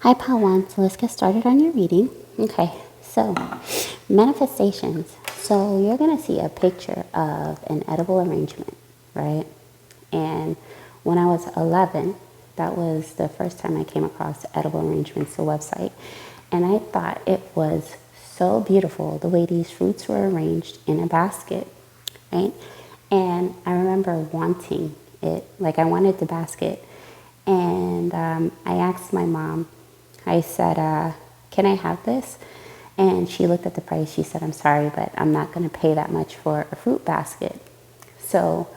Hi, Pawan. So let's get started on your reading. Okay, so manifestations. So you're going to see a picture of an edible arrangement, right? And when I was 11, that was the first time I came across Edible Arrangements, the website. And I thought it was so beautiful the way these fruits were arranged in a basket, right? And I remember wanting it, like I wanted the basket. And I asked my mom, I said, can I have this? And she looked at the price. She said, I'm sorry, but I'm not going to pay that much for a fruit basket. So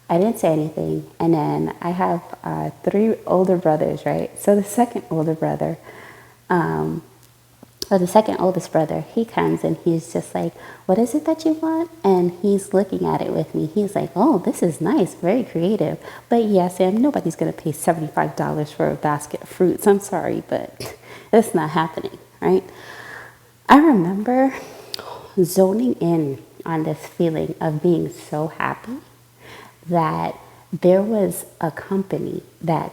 I didn't say anything. And then I have 3 older brothers, right? So the second older brother, or the second oldest brother, he comes and he's just like, what is it that you want? And he's looking at it with me. He's like, oh, this is nice, very creative. But yeah, Sam, nobody's going to pay $75 for a basket of fruits. I'm sorry, but it's not happening, right? I remember zoning in on this feeling of being so happy that there was a company that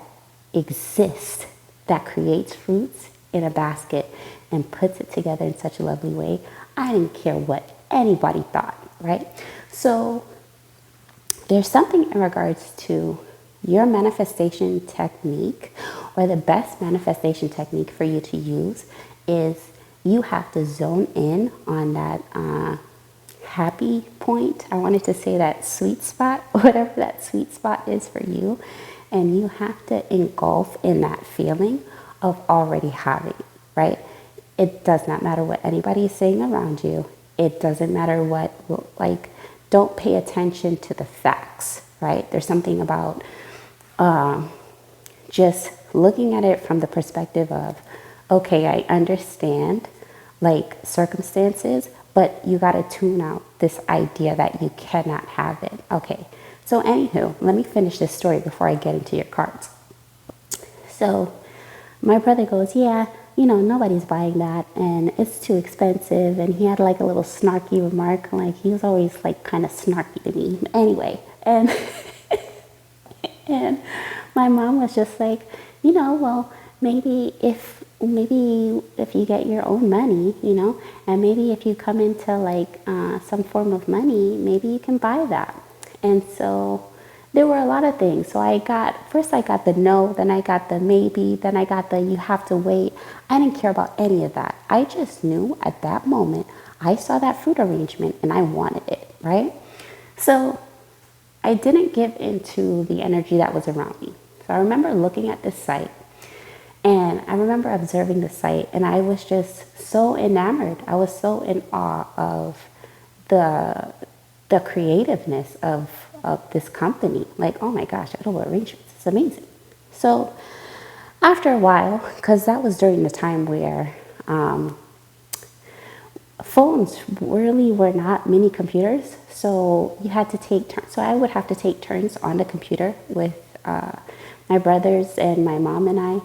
exists that creates fruits in a basket and puts it together in such a lovely way. I didn't care what anybody thought, right? So there's something in regards to your manifestation technique, or the best manifestation technique for you to use is you have to zone in on that happy point. I wanted to say that sweet spot, whatever that sweet spot is for you. And you have to engulf in that feeling of already having, right? It does not matter what anybody is saying around you. It doesn't matter what, like, don't pay attention to the facts, right? There's something about just looking at it from the perspective of, okay, I understand like circumstances, but you got to tune out this idea that you cannot have it. Okay, so anywho, let me finish this story before I get into your cards. So my brother goes, yeah, nobody's buying that and it's too expensive. And he had like a little snarky remark. Like he was always like kind of snarky to me. Anyway, and and my mom was just like, well, maybe if you get your own money, and maybe if you come into like some form of money, maybe you can buy that. And so there were a lot of things. So I got the no, then I got the maybe, then I got the you have to wait. I didn't care about any of that. I just knew at that moment, I saw that fruit arrangement and I wanted it, right? So I didn't give into the energy that was around me. So I remember looking at this site and I remember observing the site and I was just so enamored. I was so in awe of the creativeness of this company. Like, oh my gosh, edible arrangements, it's amazing. So after a while, because that was during the time where phones really were not mini computers, so you had to take turns. So I would have to take turns on the computer with my brothers and my mom and I.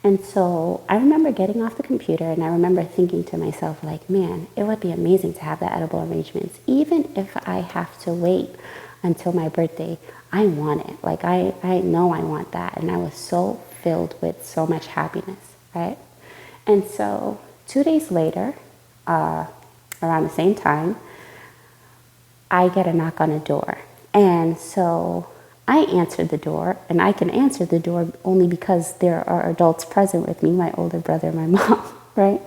And so I remember getting off the computer and I remember thinking to myself, like, man, it would be amazing to have that edible arrangements. Even if I have to wait until my birthday, I want it. Like, I know I want that. And I was so filled with so much happiness, right? And so 2 days later, around the same time, I get a knock on the door. And so I answered the door, and I can answer the door only because there are adults present with me, my older brother and my mom, right?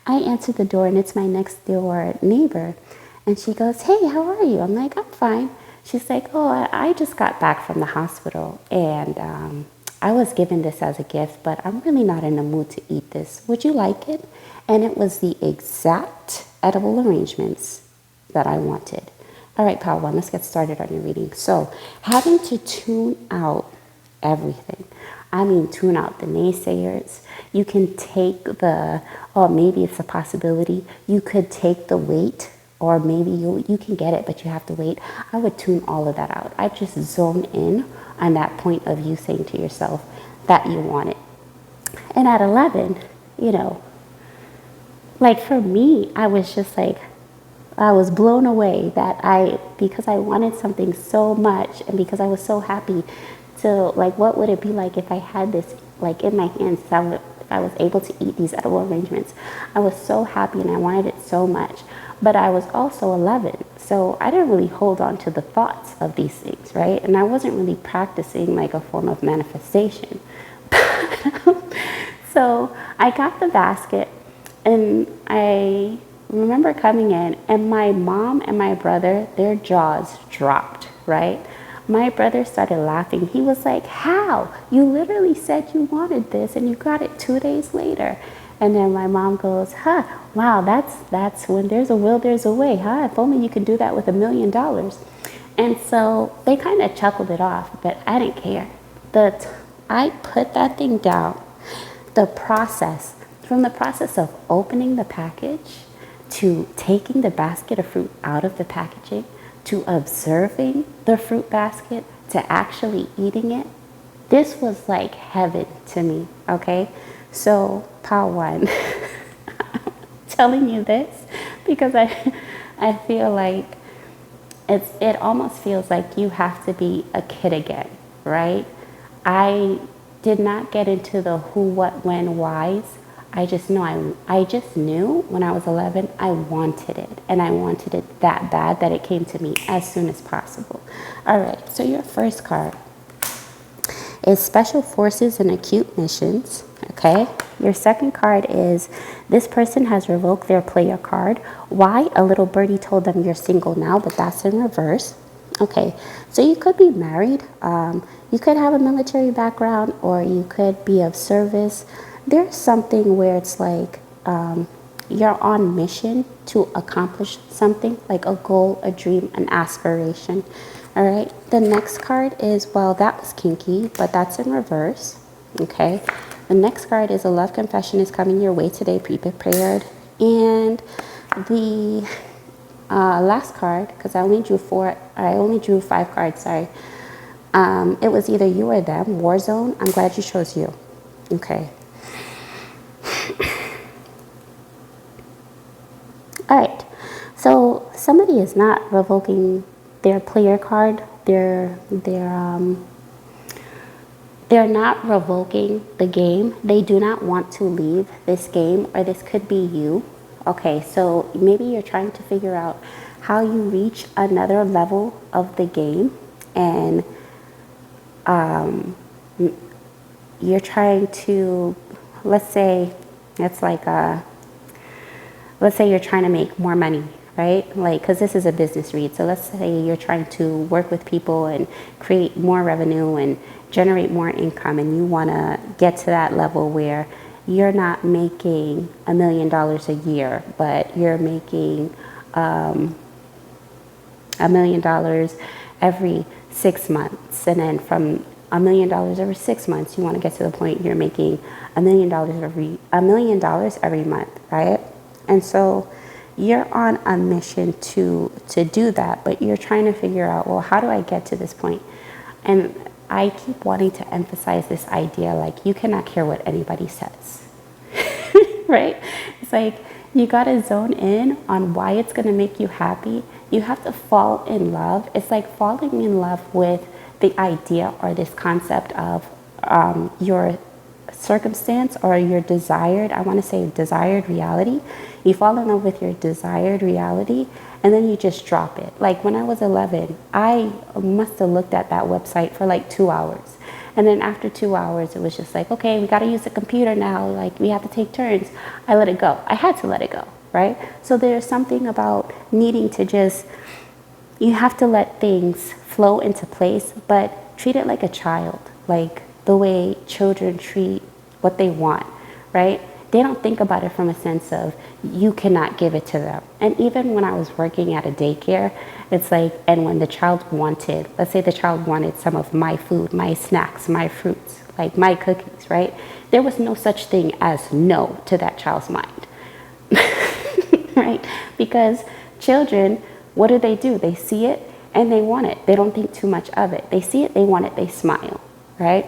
I answered the door, and it's my next door neighbor. And she goes, hey, how are you? I'm like, I'm fine. She's like, oh, I just got back from the hospital, and I was given this as a gift, but I'm really not in the mood to eat this. Would you like it? And it was the exact edible arrangements that I wanted. All right, Pal One, let's get started on your reading. So, having to tune out everything. I mean, tune out the naysayers. You can take the, oh, maybe it's a possibility. You could take the wait, or maybe you can get it, but you have to wait. I would tune all of that out. I just zone in on that point of you saying to yourself that you want it. And at 11, like for me, I was just like, I was blown away because I wanted something so much and because I was so happy to, like, what would it be like if I had this, like, in my hands, if I was able to eat these edible arrangements, I was so happy and I wanted it so much. But I was also 11, so I didn't really hold on to the thoughts of these things, right? And I wasn't really practicing like a form of manifestation. So I got the basket, and I remember coming in, and my mom and my brother, their jaws dropped, right? My brother started laughing. He was like, "How? You literally said you wanted this and you got it 2 days later." And then my mom goes, "Huh, wow, that's when there's a will, there's a way, huh? If only you could do that with $1 million." And so they kind of chuckled it off, but I didn't care. I put that thing down. The process, from the process of opening the package to taking the basket of fruit out of the packaging, to observing the fruit basket, to actually eating it, this was like heaven to me, okay? So, part one, I'm telling you this because I feel like it almost feels like you have to be a kid again, right? I did not get into the who, what, when, whys. I just knew when I was 11, I wanted it. And I wanted it that bad that it came to me as soon as possible. All right, so your first card is Special Forces and Acute Missions, okay? Your second card is this person has revoked their player card. Why? A little birdie told them you're single now, but that's in reverse. Okay, so you could be married, you could have a military background, or you could be of service. There's something where it's like you're on mission to accomplish something, like a goal, a dream, an aspiration. All right, the next card is, well, that was kinky, but that's in reverse. Okay, the next card is a love confession is coming your way today, be prepared. And the last card, because I only drew 5 cards, sorry. It was either you or them, war zone. I'm glad you chose you. Okay. All right. So somebody is not revoking their player card. They're not revoking the game. They do not want to leave this game, or this could be you. Okay, so maybe you're trying to figure out how you reach another level of the game, and you're trying to, let's say you're trying to make more money, right? Like, because this is a business read. So let's say you're trying to work with people and create more revenue and generate more income, and you want to get to that level where you're not making $1 million a year, but you're making $1 million every 6 months. And then from $1 million every 6 months, you want to get to the point you're making $1 million every month, right? And so you're on a mission to do that, but you're trying to figure out, well, how do I get to this point? And I keep wanting to emphasize this idea, like, you cannot care what anybody says, right? It's like, you got to zone in on why it's going to make you happy. You have to fall in love. It's like falling in love with the idea or this concept of your circumstance or your desired, I want to say desired reality. You fall in love with your desired reality, and then you just drop it. Like when I was 11, I must have looked at that website for like 2 hours. And then after 2 hours, it was just like, okay, we got to use the computer now. Like, we have to take turns. I let it go. I had to let it go, right? So there's something about needing to just, you have to let things flow into place, but treat it like a child, like the way children treat what they want, right? They don't think about it from a sense of you cannot give it to them. And even when I was working at a daycare, it's like, and when the child wanted, let's say the child wanted some of my food, my snacks, my fruits, like my cookies, right? There was no such thing as no to that child's mind, right? Because children, what do? They see it and they want it. They don't think too much of it. They see it, they want it, they smile, right?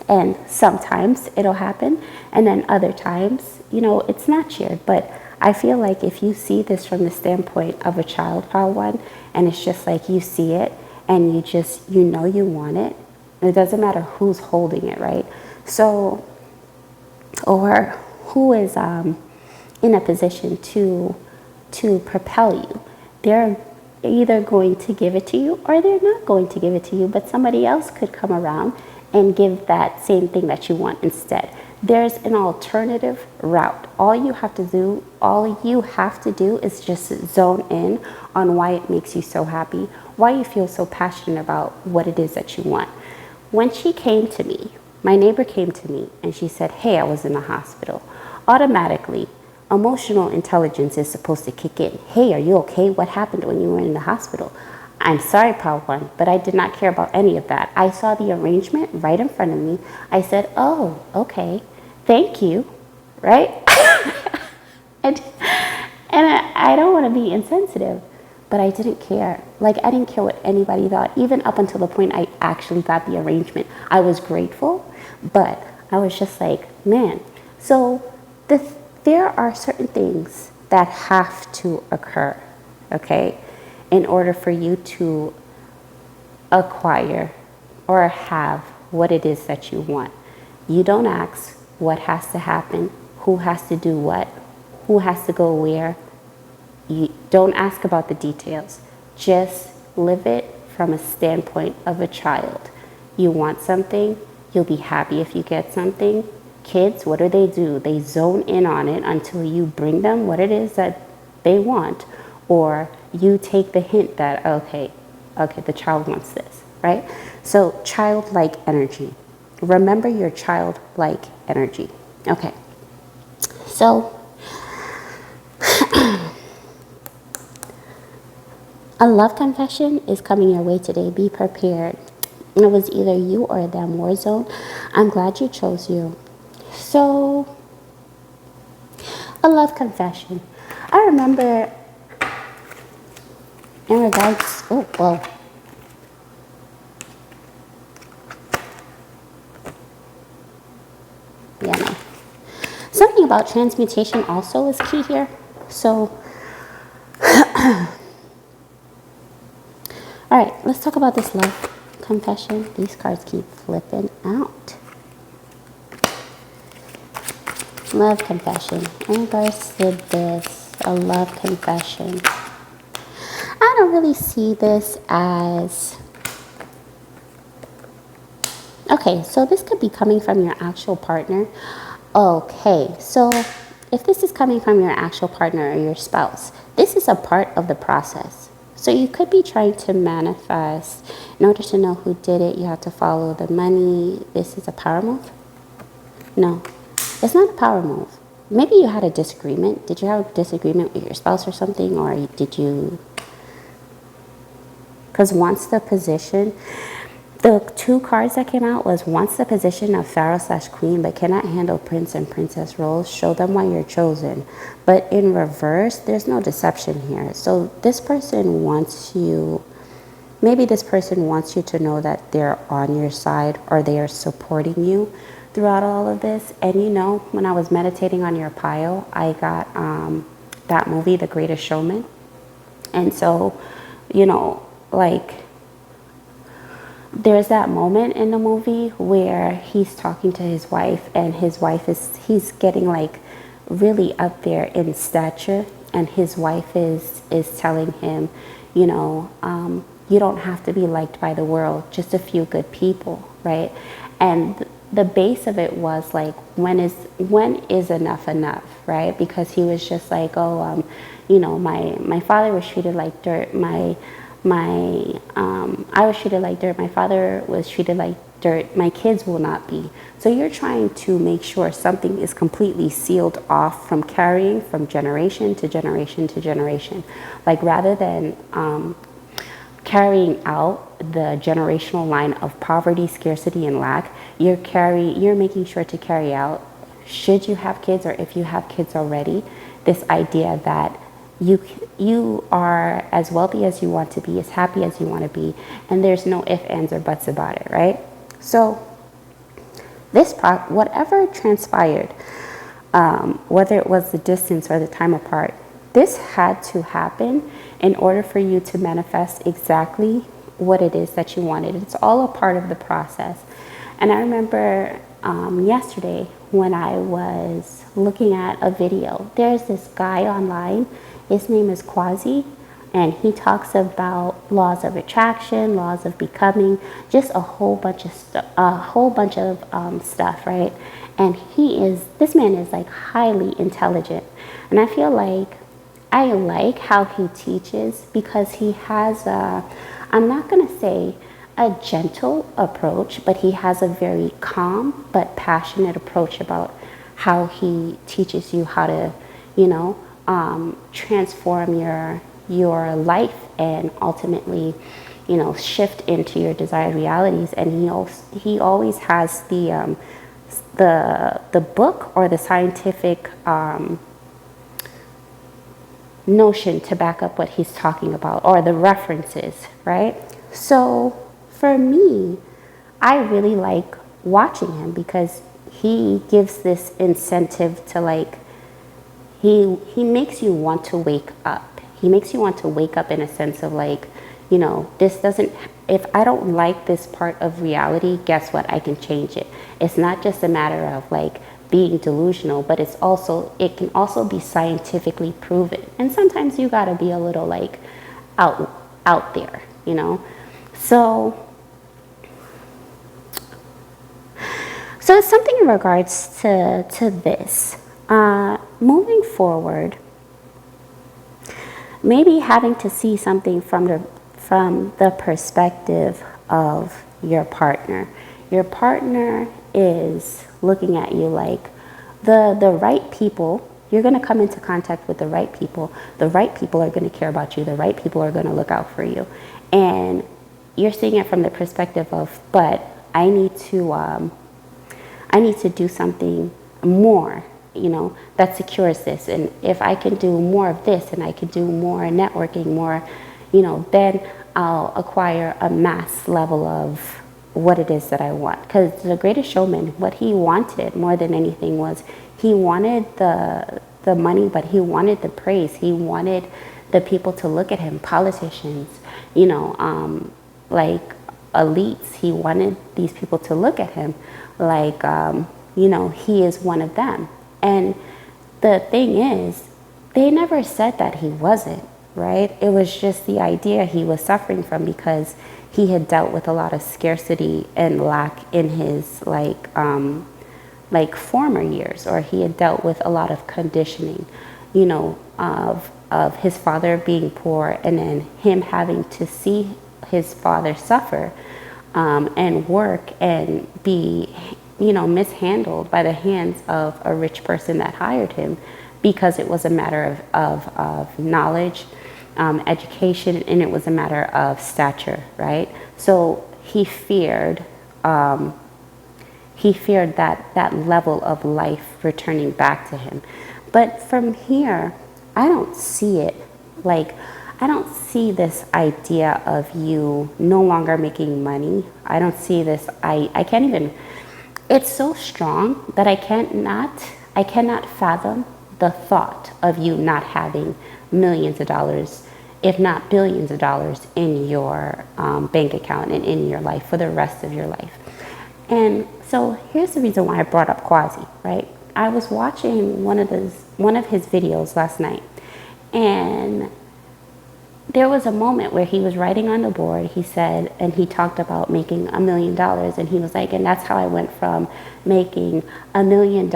And sometimes it'll happen, and then other times, you know, it's not shared. But I feel like if you see this from the standpoint of a child, pile one, and it's just like you see it and you just, you know, you want it, and it doesn't matter who's holding it, right? So or who is in a position to propel you. They're either going to give it to you or they're not going to give it to you, but somebody else could come around and give that same thing that you want instead. There's an alternative route. All you have to do is just zone in on why it makes you so happy, why you feel so passionate about what it is that you want. When she came to me, my neighbor came to me and she said, hey, I was in the hospital. Automatically, emotional intelligence is supposed to kick in. Hey, are you okay? What happened when you were in the hospital? I'm sorry, Pawan, but I did not care about any of that. I saw the arrangement right in front of me. I said, oh, okay, thank you, right? and I don't want to be insensitive, but I didn't care. Like, I didn't care what anybody thought, even up until the point I actually got the arrangement. I was grateful, but I was just like, man. So there are certain things that have to occur, okay, in order for you to acquire or have what it is that you want. You don't ask what has to happen, who has to do what, who has to go where. You don't ask about the details. Just live it from a standpoint of a child. You want something, you'll be happy if you get something. Kids, what do? They zone in on it until you bring them what it is that they want, or you take the hint that, okay, the child wants this, right? So childlike energy. Remember your childlike energy. Okay. So a love confession is coming your way today. Be prepared. It was either you or them, war zone. I'm glad you chose you. So, a love confession. I remember in regards, yeah, no. Something about transmutation also is key here. So, all right, let's talk about this love confession. These cards keep flipping out. Love confession. In regards to this, a love confession. I don't really see this as... Okay, so this could be coming from your actual partner. Okay, so if this is coming from your actual partner or your spouse, this is a part of the process. So you could be trying to manifest. In order to know who did it, you have to follow the money. This is a power move? No, it's not a power move. Maybe you had a disagreement. Did you have a disagreement with your spouse or something? Or did you... Because once the position... The two cards that came out was once the position of Pharaoh/Queen, but cannot handle Prince and Princess roles. Show them why you're chosen. But in reverse, there's no deception here. So this person wants you, maybe this person wants you to know that they're on your side or they are supporting you throughout all of this. And you know, when I was meditating on your pile, I got that movie, The Greatest Showman. And so, you know, like... There's that moment in the movie where he's talking to his wife and his wife he's getting like really up there in stature, and his wife is telling him, you know, you don't have to be liked by the world, just a few good people, right? And the base of it was like, when is enough, right? Because he was just like, you know, my father was treated like dirt, I was treated like dirt. My father was treated like dirt. My kids will not be. So you're trying to make sure something is completely sealed off from carrying from generation to generation to generation. Like, rather than carrying out the generational line of poverty, scarcity, and lack, you're making sure to carry out, should you have kids or if you have kids already, this idea that you are as wealthy as you want to be, as happy as you want to be, and there's no ifs, ands, or buts about it, right? So whatever transpired, whether it was the distance or the time apart, this had to happen in order for you to manifest exactly what it is that you wanted. It's all a part of the process. And I remember yesterday when I was looking at a video. There's this guy online, his name is Quasi, and he talks about laws of attraction, laws of becoming, just a whole bunch of stuff, right? And this man is like highly intelligent, and I feel like I like how he teaches because he has I'm not gonna say a gentle approach, but he has a very calm but passionate approach about how he teaches you how to, transform your life and ultimately, shift into your desired realities. And he always has the book or the scientific notion to back up what he's talking about, or the references, right? So for me, I really like watching him because he gives this incentive to he makes you want to wake up. He makes you want to wake up in a sense of if I don't like this part of reality, guess what? I can change it. It's not just a matter of being delusional, but it can also be scientifically proven. And sometimes you gotta be a little out there, So it's something in regards to this. Moving forward, maybe having to see something from the perspective of your partner. Your partner is looking at you like the right people. You're going to come into contact with the right people. The right people are going to care about you. The right people are going to look out for you. And you're seeing it from the perspective of, but I need to do something more, that secures this. And if I can do more of this and I can do more networking, more, then I'll acquire a mass level of what it is that I want. Because the Greatest Showman, what he wanted more than anything was he wanted the money, but he wanted the praise. He wanted the people to look at him, politicians, elites. He wanted these people to look at him he is one of them. And the thing is, they never said that he wasn't, right? It was just the idea he was suffering from because he had dealt with a lot of scarcity and lack in his former years, or he had dealt with a lot of conditioning, of his father being poor and then him having to see his father suffer and work and be mishandled by the hands of a rich person that hired him because it was a matter of knowledge, education, and it was a matter of stature, right? So he feared that level of life returning back to him. But from here, I don't see it. I don't see this idea of you no longer making money. I don't see this. I can't even. It's so strong that I cannot fathom the thought of you not having millions of dollars, if not billions of dollars, in your bank account and in your life for the rest of your life. And so here's the reason why I brought up Quasi, right? I was watching one of his videos last night, and there was a moment where he was writing on the board. He said, and he talked about making $1 million, and he was like, and that's how I went from making $1 million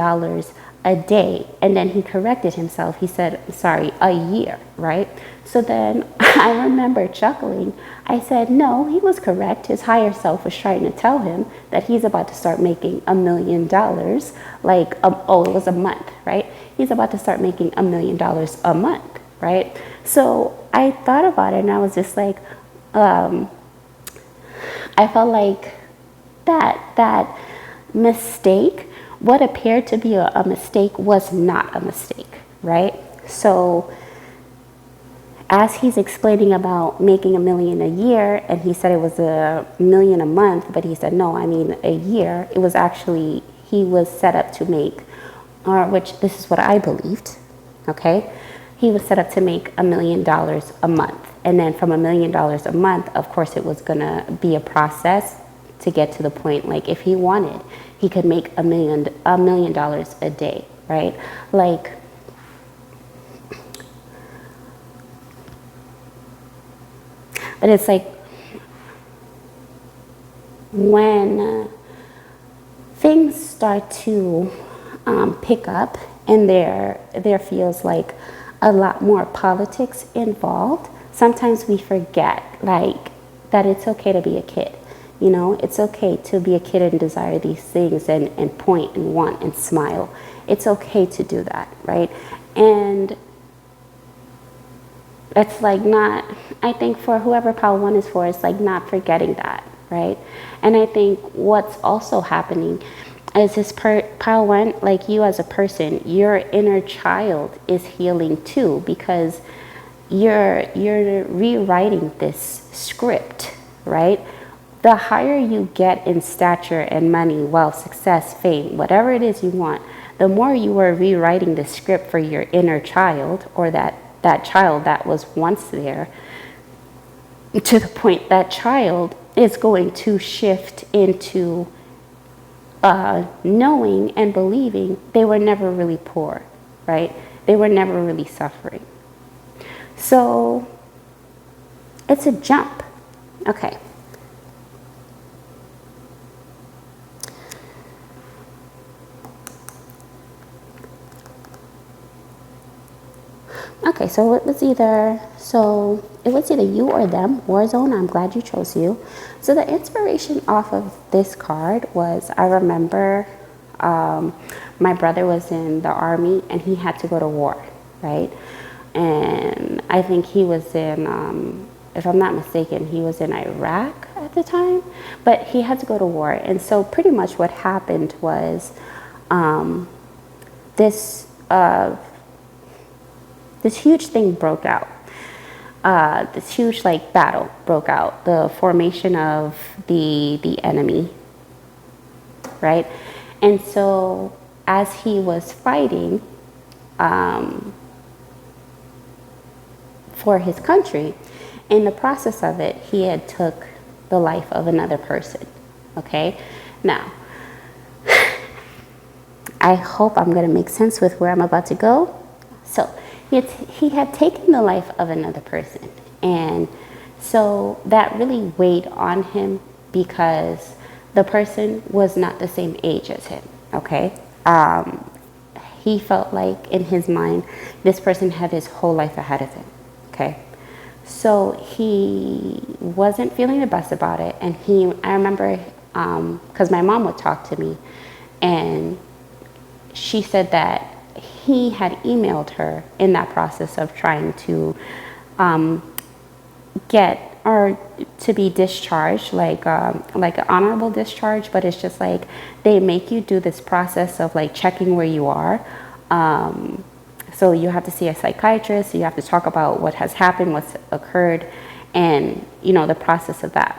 a day. And then he corrected himself. He said, sorry, a year, right? So then I remember chuckling. I said, no, he was correct. His higher self was trying to tell him that he's about to start making $1 million, it was a month, right? He's about to start making $1 million a month, right? So I thought about it, and I was just like, I felt like that mistake, what appeared to be a mistake, was not a mistake, right? So as he's explaining about making $1 million a year, and he said it was $1 million a month, but he said, no, I mean a year. It was actually, he was set up to make, which this is what I believed, okay? He was set up to make $1 million a month. And then from $1 million a month, of course, it was gonna be a process to get to the point, like if he wanted, he could make $1 million a day, right? Like, but it's like when things start to pick up and there feels like a lot more politics involved, sometimes we forget like that it's okay to be a kid. You know, it's okay to be a kid and desire these things and point and want and smile. It's okay to do that, right? And it's like not, I think for whoever PULE 1 is for, it's like not forgetting that, right? And I think what's also happening is this PULE 1, like you as a person, your inner child is healing too, because you're rewriting this script, right? The higher you get in stature and money, wealth, success, fame, whatever it is you want, the more you are rewriting the script for your inner child, or that child that was once there, to the point that child is going to shift into knowing and believing they were never really poor, right? They were never really suffering. So it's a jump. Okay. Okay, so it was either you or them, war zone. I'm glad you chose you. So the inspiration off of this card was, I remember my brother was in the army and he had to go to war, right? And I think he was in, if I'm not mistaken, he was in Iraq at the time, but he had to go to war. And so pretty much what happened was this huge thing broke out. This huge like battle broke out, the formation of the enemy, right? And so as he was fighting for his country, in the process of it, he had took the life of another person, okay? Now, I hope I'm gonna make sense with where I'm about to go. So he had taken the life of another person, and so that really weighed on him because the person was not the same age as him, okay? He felt like in his mind this person had his whole life ahead of him, okay? So he wasn't feeling the best about it, and I remember, because my mom would talk to me, and she said that he had emailed her in that process of trying to get or to be discharged, like an honorable discharge, but it's just like they make you do this process of like checking where you are. So you have to see a psychiatrist, you have to talk about what has happened, what's occurred, and you know, the process of that.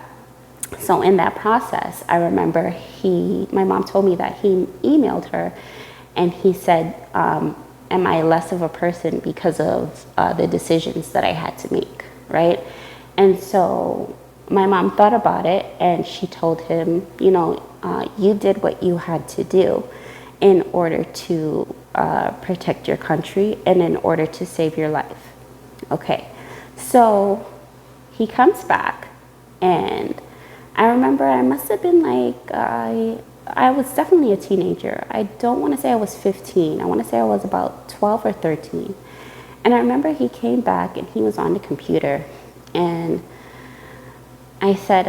So in that process, I remember my mom told me that he emailed her and he said, am I less of a person because of the decisions that I had to make, right? And so my mom thought about it and she told him, you know, you did what you had to do in order to protect your country and in order to save your life. Okay, so he comes back, and I remember I must have been like, I was definitely a teenager. I don't want to say I was 15. I want to say I was about 12 or 13. And I remember he came back and he was on the computer, and I said,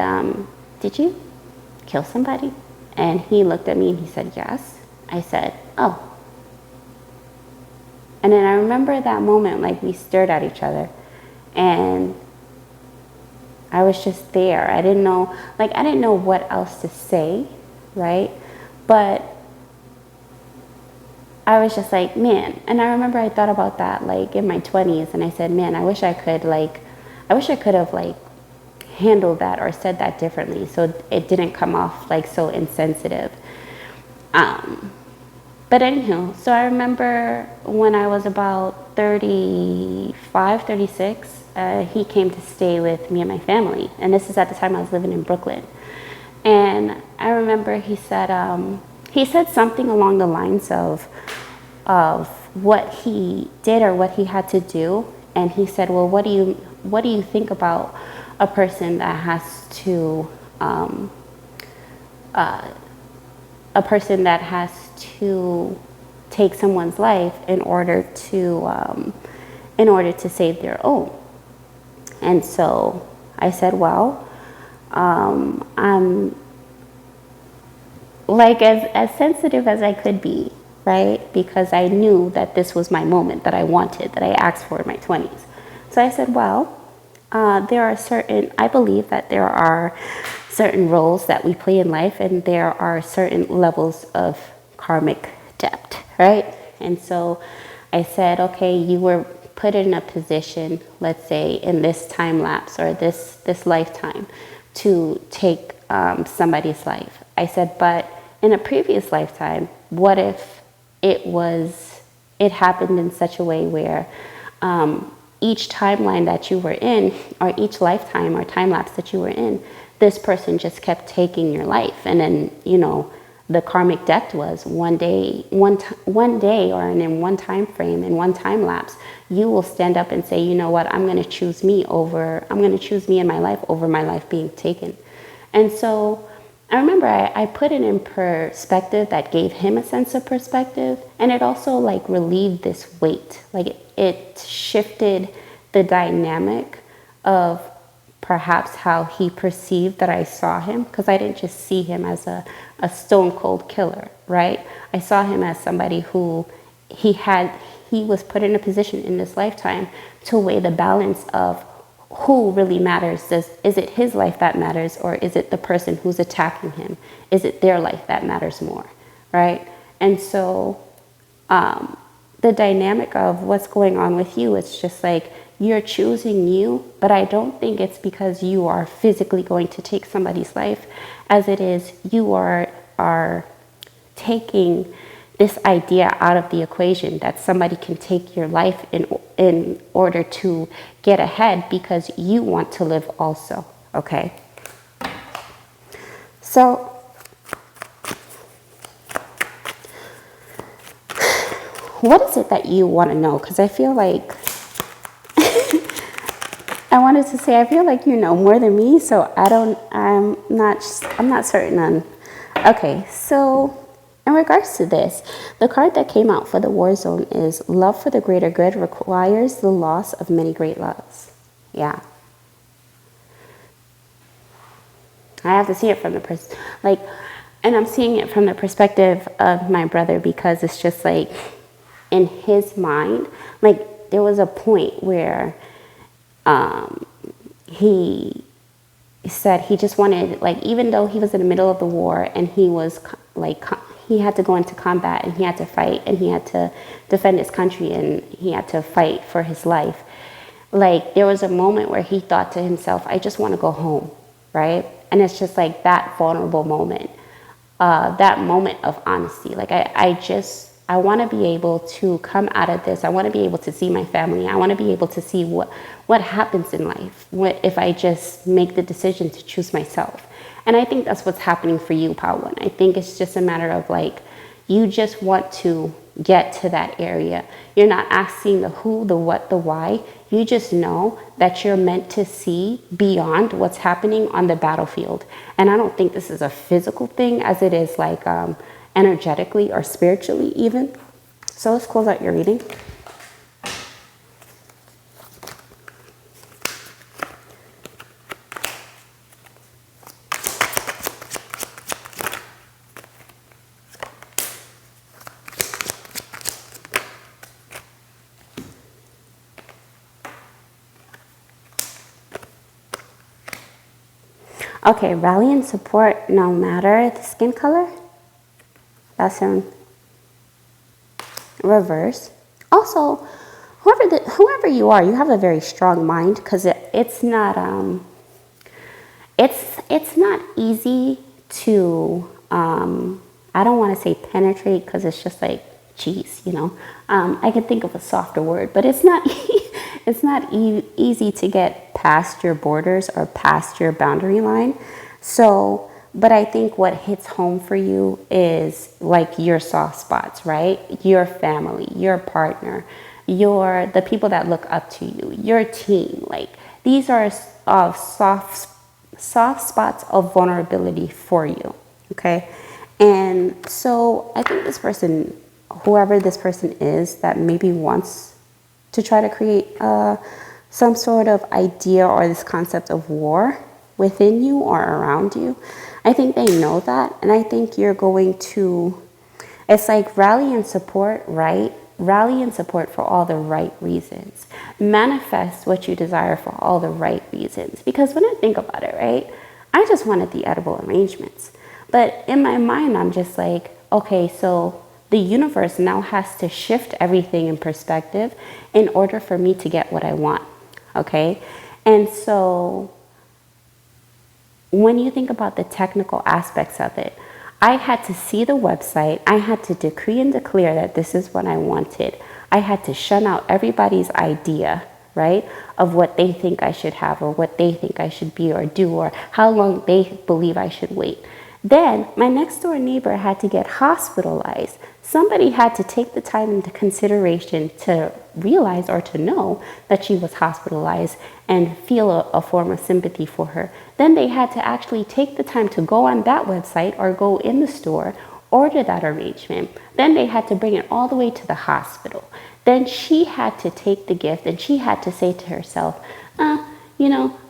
did you kill somebody? And he looked at me and he said, yes. I said, oh. And then I remember that moment, like we stared at each other, and I was just there. I didn't know what else to say, right? But I was just like, man. And I remember I thought about that like in my 20s, and I said, man, I wish I could have like handled that or said that differently so it didn't come off like so insensitive. But anywho, so I remember when I was about 35, 36, he came to stay with me and my family. And this is at the time I was living in Brooklyn. And I remember he said something along the lines of what he did or what he had to do. And he said, well, what do you think about a person that has to a person that has to take someone's life in order to save their own? And so I said, well, I'm like as sensitive as I could be, right? Because I knew that this was my moment that I wanted, that I asked for in my 20s. So I said, well, I believe that there are certain roles that we play in life, and there are certain levels of karmic debt, right? And so I said, okay, you were put in a position, let's say in this time lapse or this lifetime, to take somebody's life. I said, but in a previous lifetime, what if it happened in such a way where each timeline that you were in, or each lifetime or time lapse that you were in, this person just kept taking your life, and then the karmic debt was one day, or in one time frame, in one time lapse, you will stand up and say, you know what, I'm going to choose me in my life over my life being taken. And so I remember I put it in perspective that gave him a sense of perspective, and it also like relieved this weight. Like it shifted the dynamic of perhaps how he perceived that I saw him, because I didn't just see him as a stone cold killer, right? I saw him as somebody who he was put in a position in this lifetime to weigh the balance of who really matters. Is it his life that matters, or is it the person who's attacking him? Is it their life that matters more, right? And so the dynamic of what's going on with you, it's just like you're choosing you, but I don't think it's because you are physically going to take somebody's life, as it is you are taking this idea out of the equation that somebody can take your life in order to get ahead, because you want to live also, okay? So what is it that you want to know? Because I feel like I feel like you know more than me, so I'm not certain on. Okay, so in regards to this, the card that came out for the war zone is love for the greater good requires the loss of many great loves. Yeah. I have to see it from and I'm seeing it from the perspective of my brother, because it's just like in his mind, like there was a point where he said he just wanted, like, even though he was in the middle of the war and he was like, he had to go into combat and he had to fight and he had to defend his country and he had to fight for his life. Like there was a moment where he thought to himself, I just want to go home, right? And it's just like that vulnerable moment, that moment of honesty. Like I want to be able to come out of this. I want to be able to see my family. I want to be able to see what happens in life if I just make the decision to choose myself. And I think that's what's happening for you, Pawan. I think it's just a matter of like, you just want to get to that area. You're not asking the who, the what, the why. You just know that you're meant to see beyond what's happening on the battlefield. And I don't think this is a physical thing as it is like energetically or spiritually even. So let's close out your reading. Okay, rally and support no matter the skin color. That's in reverse. Also, whoever you are, you have a very strong mind, because it's not easy to I don't want to say penetrate, because it's just like geez, I can think of a softer word, but it's not easy to get past your borders or past your boundary line. So But I think what hits home for you is like your soft spots, right? Your family, your partner, the people that look up to you, your team. Like these are soft spots of vulnerability for you. Okay. And so I think this person, whoever this person is that maybe wants to try to create some sort of idea or this concept of war within you or around you, I think they know that. And I think you're going to, it's like rally and support, right? Rally and support for all the right reasons. Manifest what you desire for all the right reasons. Because when I think about it, right, I just wanted the edible arrangements. But in my mind, I'm just like, okay, so the universe now has to shift everything in perspective in order for me to get what I want. Okay? And so when you think about the technical aspects of it, I had to see the website. I had to decree and declare that this is what I wanted. I had to shun out everybody's idea, right, of what they think I should have or what they think I should be or do or how long they believe I should wait. Then my next door neighbor had to get hospitalized. Somebody had to take the time into consideration to realize or to know that she was hospitalized and feel a form of sympathy for her. Then they had to actually take the time to go on that website or go in the store, order that arrangement. Then they had to bring it all the way to the hospital. Then she had to take the gift and she had to say to herself, I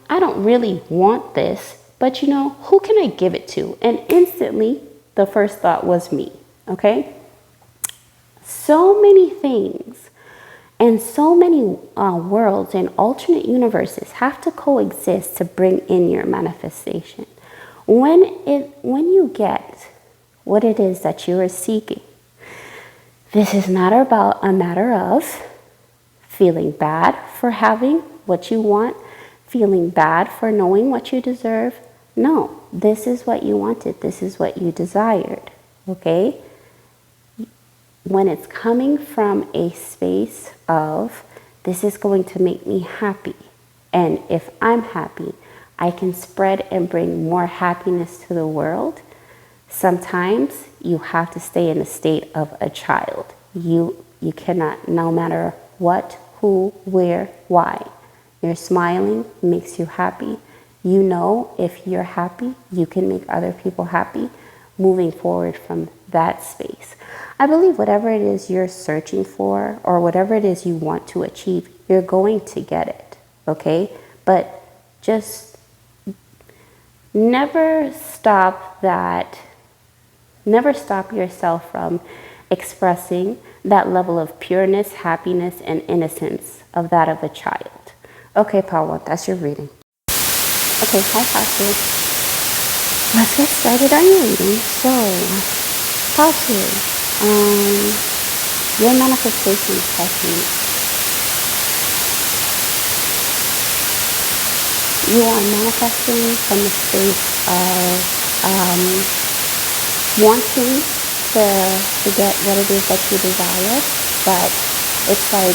don't really want this, but who can I give it to? And instantly, the first thought was me, okay? So many things and so many worlds and alternate universes have to coexist to bring in your manifestation. When you get what it is that you are seeking, this is not about a matter of feeling bad for having what you want, feeling bad for knowing what you deserve. No, this is what you wanted. This is what you desired, okay? When it's coming from a space of, this is going to make me happy. And if I'm happy, I can spread and bring more happiness to the world. Sometimes you have to stay in the state of a child. You cannot, no matter what, who, where, why. You're smiling, makes you happy. You know if you're happy, you can make other people happy, moving forward from that space. I believe whatever it is you're searching for or whatever it is you want to achieve, you're going to get it, okay? But just never stop yourself from expressing that level of pureness, happiness, and innocence of that of a child. Okay, Paula, that's your reading. Okay, hi, Paula. Let's get started on your reading. So, Paula, your manifestation technique. You are manifesting from the space of wanting to get what it is that you desire, but it's like,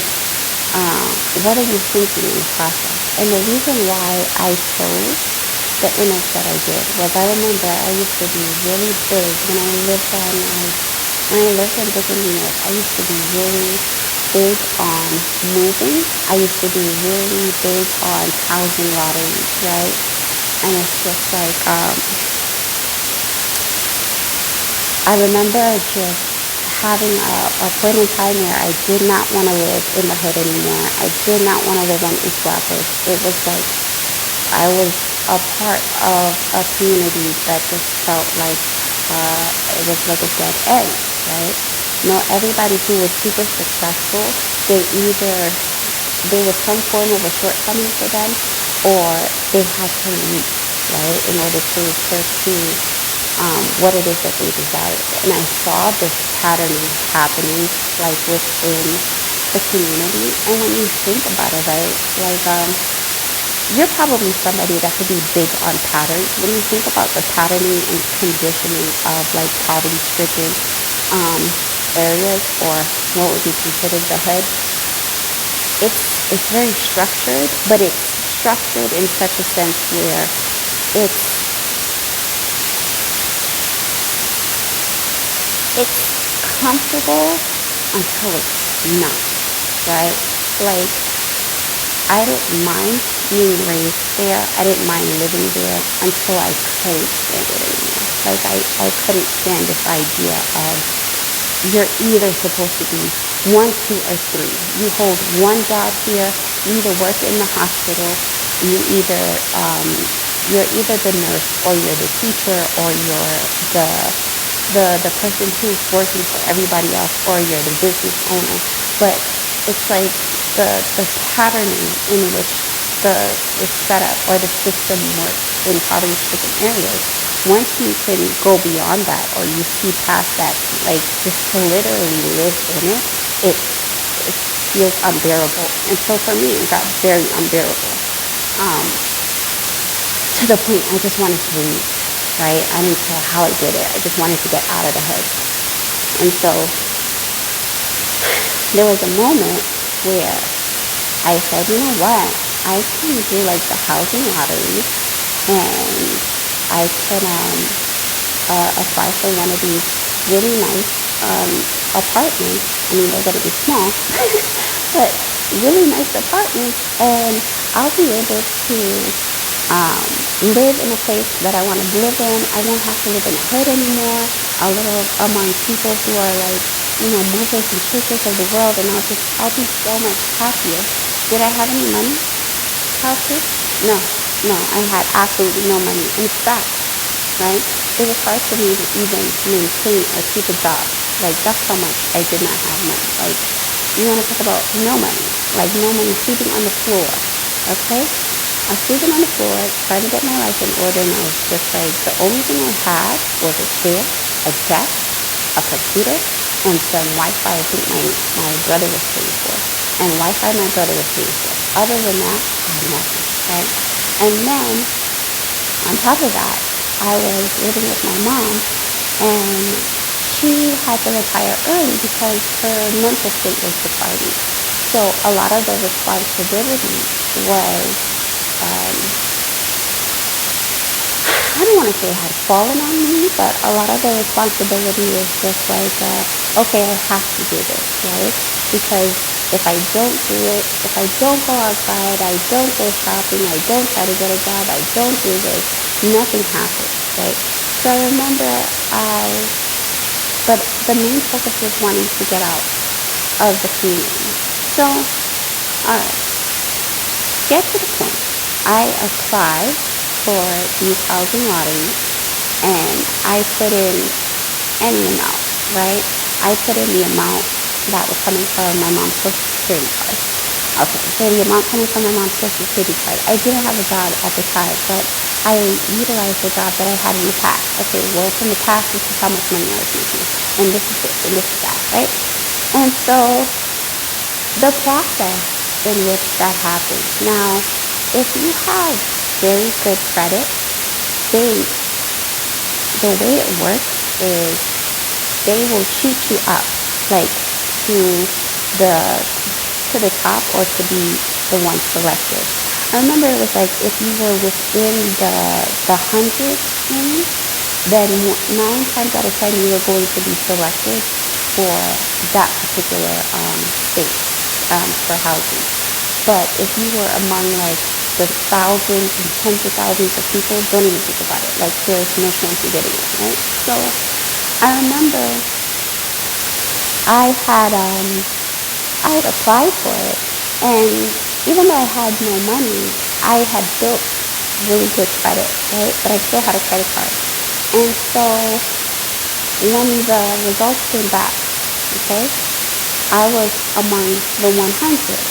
what are you thinking in the process? And the reason why I chose the image that I did was I remember I used to be really big when I lived in Brooklyn, New York. I used to be really big on moving. I used to be really big on housing lotteries, right? And it's just like, I remember just having a point in time where I did not want to live in the hood anymore. I did not want to live on East Flatbush. It was like I was a part of a community that just felt like it was like a dead end, right? Everybody who was super successful, there was some form of a shortcoming for them, or they had to leave, right, in order to pursue what it is that they desired. And I saw this patterning happening like within the community. And when you think about it, right, like you're probably somebody that could be big on patterns. When you think about the patterning and conditioning of like poverty-stricken areas, or what would be considered the hood, it's very structured, but it's structured in such a sense where it's it's comfortable until it's not, right? Like, I didn't mind being raised there. I didn't mind living there until I couldn't stand it anymore. Like, I couldn't stand this idea of you're either supposed to be one, two, or three. You hold one job here. You either work in the hospital. You're either the nurse, or you're the teacher, or you're the person who's working for everybody else, or you're the business owner. But it's like the patterning in which the setup or the system works in poverty stricken areas. Once you can go beyond that, or you see past that, like, just to literally live in it, it feels unbearable. And so for me, it got very unbearable. Um, to the point I just wanted to leave, right? I didn't care how I did it. I just wanted to get out of the hood. And so there was a moment where I said, you know what? I can do like the housing lottery, and I can apply for one of these really nice apartments. I mean, they're going to be small, but really nice apartments, and I'll be able to live in a place that I want to live in. I won't have to live in a hood anymore. I'll live among people who are like, movers and shakers of the world, and I'll be so much happier. Did I have any money? How to? No, no, I had absolutely no money. In fact, right, it was hard for me to even maintain or keep a job. Like, that's how much I did not have money. Like, you want to talk about no money? Like, no money, sleeping on the floor. Okay? I was sleeping on the floor, trying to get my life in order, and I was just like, the only thing I had was a chair, a desk, a computer, and some Wi-Fi I think my brother was paying for. And Wi-Fi my brother was paying for. Other than that, I had nothing, right? And then, on top of that, I was living with my mom, and she had to retire early because her mental state was declining. So a lot of the responsibility was, I don't want to say it had fallen on me, but a lot of the responsibility was just like, okay, I have to do this, right? Because if I don't do it, if I don't go outside, I don't go shopping, I don't try to get a job, I don't do this, nothing happens, right? So I remember but the main focus was wanting to get out of the community. So, all right, get to the point. I applied for these housing lotteries, and I put in any amount, right? I put in the amount that was coming from my mom's social security card. Okay, so the amount coming from my mom's social security card. I didn't have a job at the time, but I utilized the job that I had in the past. Okay, well, from the past, this is how much money I was making, and this is this, and this is that, right? And so the process in which that happens. Now, if you have very good credit, the way it works is they will shoot you up, like, to the top, or to be the one selected. I remember it was like, if you were within the 100 range, then 9 times out of 10 you were going to be selected for that particular state, for housing. But if you were among like the thousands and tens of thousands of people, don't even think about it. Like, there's no chance you're getting it, right? So I remember I had applied for it, and even though I had no money, I had built really good credit, right? But I still had a credit card. And so when the results came back, okay, I was among the 100.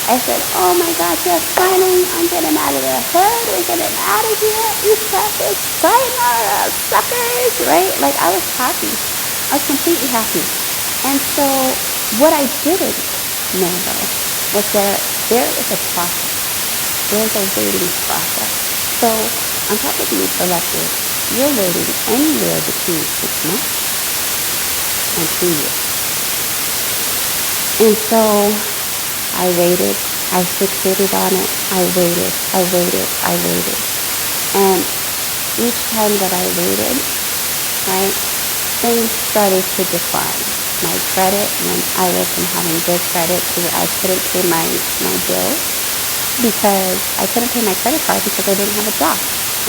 I said, oh my gosh, yes, finally, I'm getting out of the hood. We're getting out of here. East Campus, sayonara, suckers, right? Like, I was happy. I was completely happy. And so what I didn't know, though, was that there is a process. There's a waiting process. So on top of being selected, you're waiting anywhere between 6 months and 2 years. And so I waited. I fixated on it. I waited. I waited. I waited. And each time that I waited, right, things started to decline. My credit, when I went from having good credit to where I couldn't pay my bills because I couldn't pay my credit card because I didn't have a job,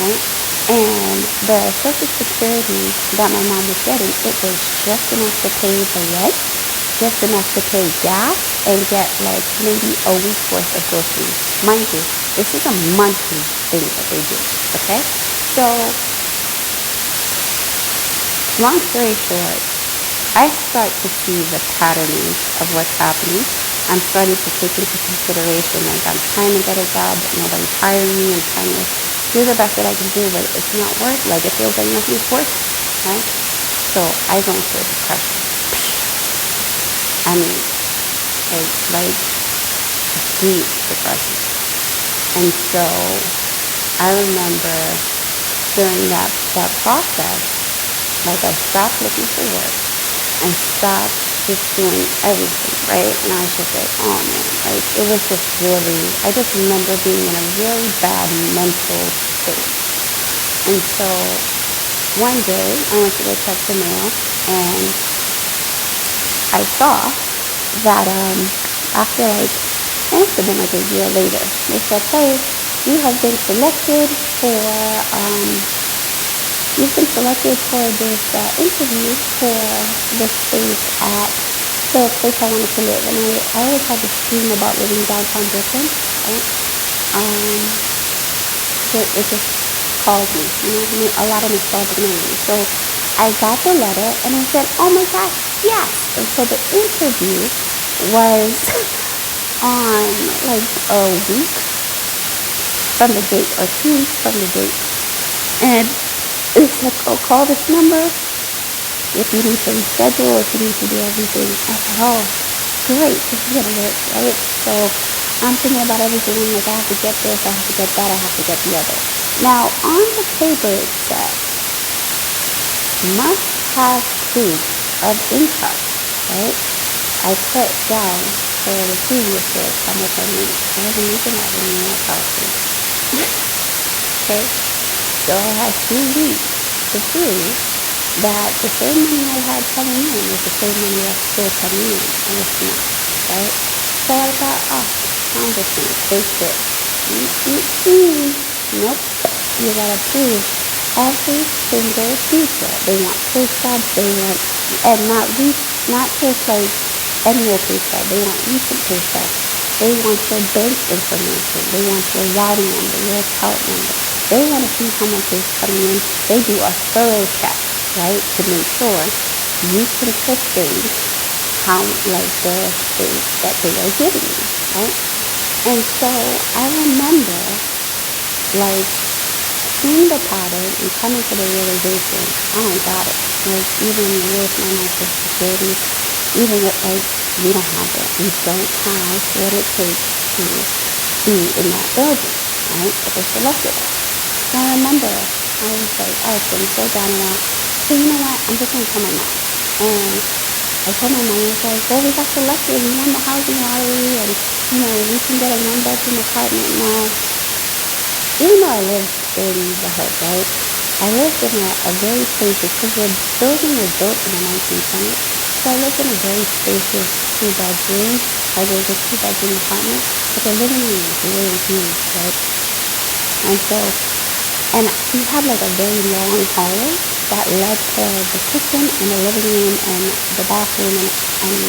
right? And the Social Security that my mom was getting, it was just enough to pay the rent, just enough to pay gas, and get like maybe a week's worth of groceries. Mind you, this is a monthly thing that they do, okay? So long story short, I start to see the patterning of what's happening. I'm starting to take into consideration, like I'm trying to get a job, but nobody's hiring me. I'm trying to do the best that I can do, but it's not work. Like it feels like nothing's working, right? So I go into a depression. I mean, like a deep depression. And so I remember during that process, like I stopped looking for work and stopped just doing everything, right? And I was just like, oh man, like it was just really, I just remember being in a really bad mental state. And so one day I went to go check the mail and I saw that after like, it must have been like a year later, they said, hey, you have been selected for you've been selected for this interview for this space at the place I wanted to live. And I always had this dream about living downtown Brooklyn, right? So it just called me, a lot of nostalgic memories. So I got the letter and I said, oh my gosh, yes. And so the interview was on like a week from the date or 2 weeks from the date. And they said, oh, call this number if you need to reschedule, if you need to do everything. I said, oh, great, this is gonna work, right? So I'm thinking about everything. I'm like, I have to get this, I have to get that, I have to get the other. Now on the paper it said, must have proof of income, right? I put down for the previous year how much I made. I wasn't making that anymore at Charleston. Okay, so I had 2 weeks to prove that the same money I had coming in was the same money that's still coming in, and it's not, right? So I thought, oh, I'm just gonna take this. Nope, you gotta prove every single detail. They want pay stubs, they want, and not just like any old pay stub. They want recent pay stubs. They want your bank information. They want your routing number, your account number. They want to see how much is coming in. They do a thorough check, right, to make sure you can sustain how, like, the space that they are giving you, right? And so I remember, like, seeing the pattern and coming to the realization, I don't got it. Like, even with my Social Security, even with, like, we don't have it. We don't have what it takes to be in that building, right? But they selected us. So I remember I was like, I was feeling so down and out. So you know what? I'm just going to tell my mom. And I told my mom, I was like, well, we got selected. We won the housing lottery and, we can get a 1-bedroom apartment now. Even though I lived in the hood, right? I lived in a very spacious, because the building was built in the 1920s. So I lived in a very spacious 2-bedroom. Like it was a 2-bedroom apartment, but the living room was really huge, right? And so, and we had like a very long hallway that led to the kitchen and the living room and the bathroom and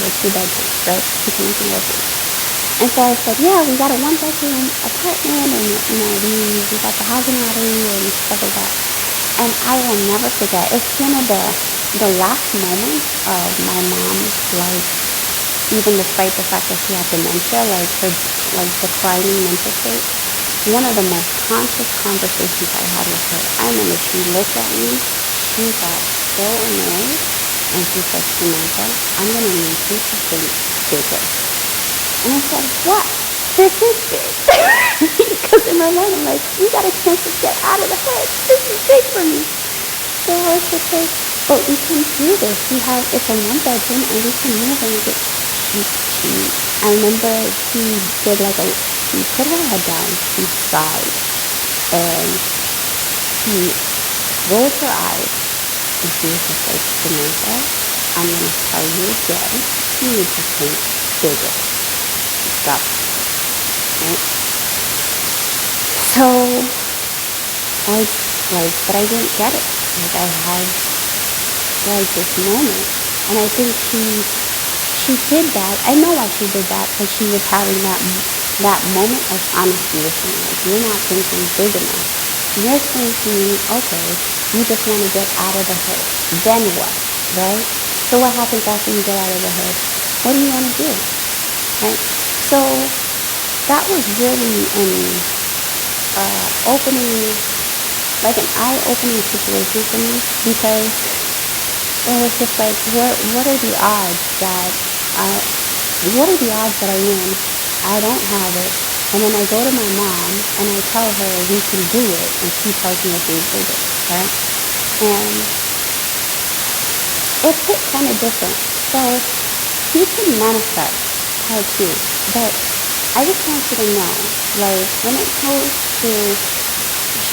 the 2 bedrooms, right? Kitchen and working. And so I said, yeah, we got a 1-bedroom apartment and, we got the housing lottery and stuff like that. And I will never forget, it's one of the last moments of my mom's, like, even despite the fact that she had dementia, like her, like, declining mental state, one of the most conscious conversations I had with her, I remember she looked at me, she got so annoyed, and she said, Samantha, I'm going to need you to think bigger. And I said, what? This is big. Because in my mind, I'm like, we got a chance to get out of the hood. This is big for me. So I was just like, but we can do this. It's a 1-bedroom and we can move and get, I remember she put her head down, she sighed, and she rolled her eyes, And she was just like, Samantha, I'm going to tell you again, you need to think bigger. Stop. Right? So, but I didn't get it. Like, I had, like, this moment. And I think she did that. I know why she did that, because she was having that moment of honesty with me. Like, you're not thinking big enough. You're thinking, okay, you just want to get out of the hood. Then what? Right? So what happens after you get out of the hood? What do you want to do? Right? So that was really an opening, like an eye-opening situation for me, because it was just like, what are the odds that I win? I don't have it. And then I go to my mom and I tell her we can do it, and she tells me to think bigger, right? And it hit kind of different. So you can manifest part two, but I just want you to know, like, when it comes to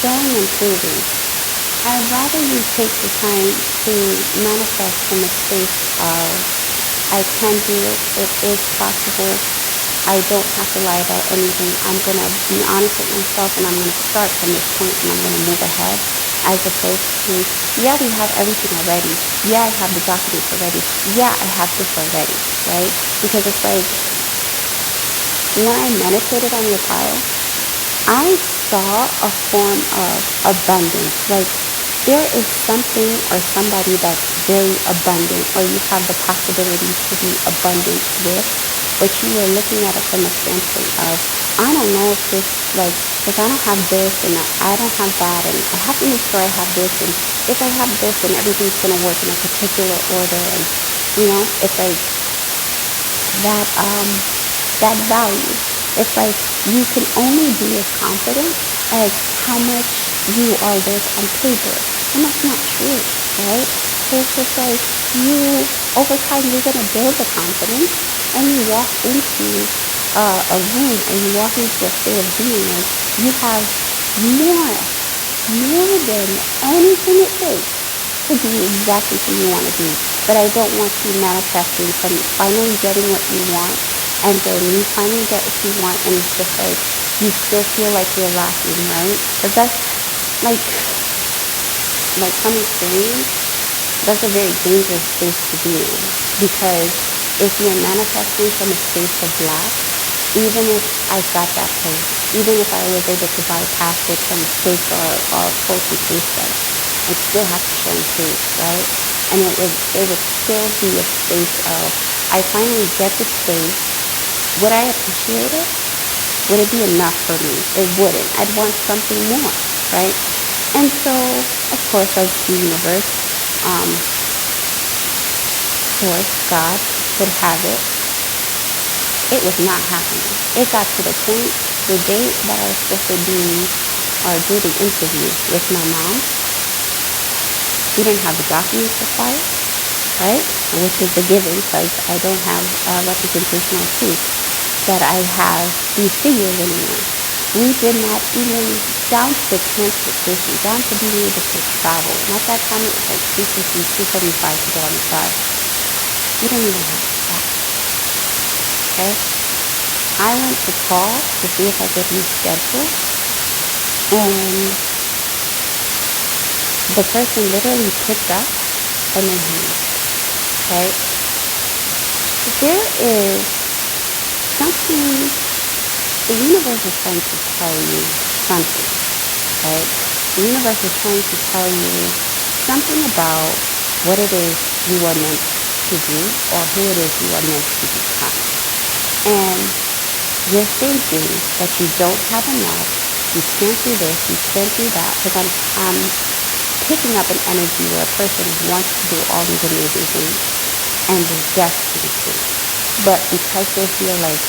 showing and proving, I'd rather you take the time to manifest from a space of, I can do it, it is possible, I don't have to lie about anything, I'm going to be honest with myself, and I'm going to start from this point and I'm going to move ahead, as opposed to, yeah, we have everything already, yeah, I have the documents already, yeah, I have this already, right? Because it's like, when I meditated on your pile, I saw a form of abundance. Like, there is something or somebody that's very abundant, or you have the possibility to be abundant with, but you were looking at it from a standpoint of, I don't know if this, like, because I don't have this and I don't have that, and I have to make sure I have this, and if I have this, then everything's going to work in a particular order, and, it's like that value. It's like you can only be as confident as how much you are worth on paper. And that's not true, right? So it's just like over time, you're going to build the confidence, and you walk into a room, or you walk into a state of being like you have more than anything it takes to be exactly who you want to be. But I don't want you manifesting from finally getting what you want, and then you finally get what you want, and it's just like you still feel like you're lacking, right? Because that's like from experience, that's a very dangerous space to be in, because if you're manifesting from a space of lack, even if I got that place, even if I was able to bypass it from a space or pull some pay stubs, I'd still have to show and prove, right? And it would still be a space of, I finally get the space. Would I appreciate it? Would it be enough for me? It wouldn't. I'd want something more, right? And so, of course, as the universe, source, God, would have it, it was not happening. It got to the point, the date that I was supposed to be or do the interview with my mom, we didn't have the documents required, right? Which is a given, because I don't have representational proof that I have these figures anymore. We did not even, down to the transportation, down to being able to travel. And at that time, it was like $250, $275 to get on the car. We don't even have that. Okay? I went to call to see if I could reschedule, and the person literally picked up and then hung up. Right? There is something, the universe is trying to tell you something, right? The universe is trying to tell you something about what it is you are meant to do, or who it is you are meant to become. And you're thinking that you don't have enough, you can't do this, you can't do that, because I'm picking up an energy where a person wants to do all these amazing things, and they're destined to. But because they feel like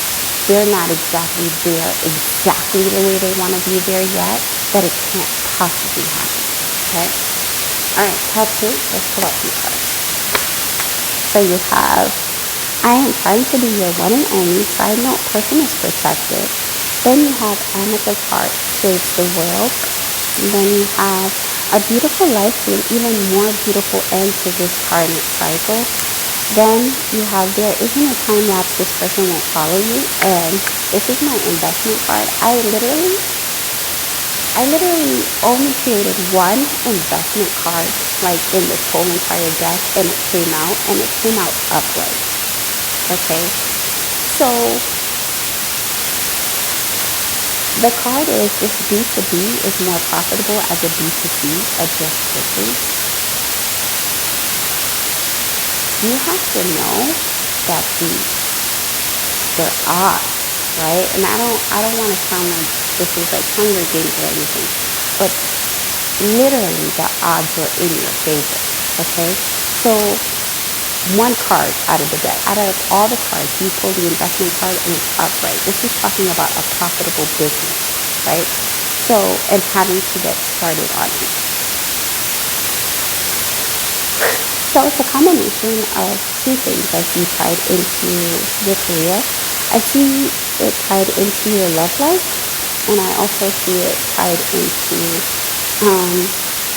they're not exactly there, exactly the way they want to be there yet, that it can't possibly happen. Okay? All right, part two, let's pull out some cards. So you have, I am trying to be your one and only. Side note, person is protected. Then you have Amethyst Heart, saves the world. And then you have a beautiful life to an even more beautiful end to this karmic cycle. Then you have there isn't a time lapse this person won't follow you. And this is my investment card. I literally only created one investment card like in this whole entire deck, and it came out upright. Okay. So the card is this B2B is more profitable as a B2C, a just person. You have to know that the odds, right? And I don't want to sound like this is like Hunger Games or anything, but literally the odds were in your favor. Okay? So one card out of the deck, out of all the cards, you pull the investment card and it's upright. This is talking about a profitable business, right? So, and having to get started on it. So it's a combination of two things I see tied into your career. I see it tied into your love life, and I also see it tied into um,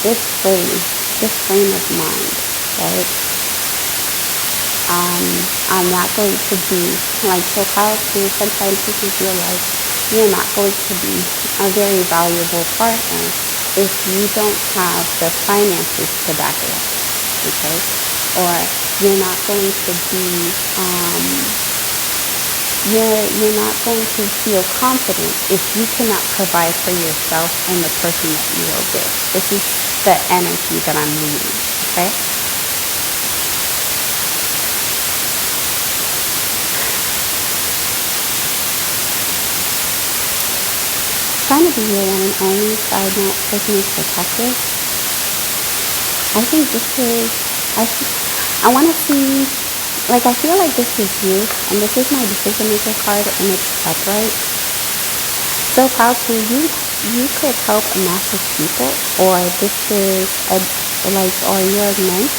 this frame, this frame of mind, right? I'm not going to be like, so how to sometimes you can feel like you're not going to be a very valuable partner if you don't have the finances to back it up, okay? Or you're not going to be, you're not going to feel confident if you cannot provide for yourself and the person that you are with. This is the energy that I'm reading, okay? Trying to be your one and only. Side note, person is protective. I think this is, I want to see, like, I feel like this is you, and this is my decision maker card, and it's upright. So how to you could help a mass of people, or this is a, like, or you're meant.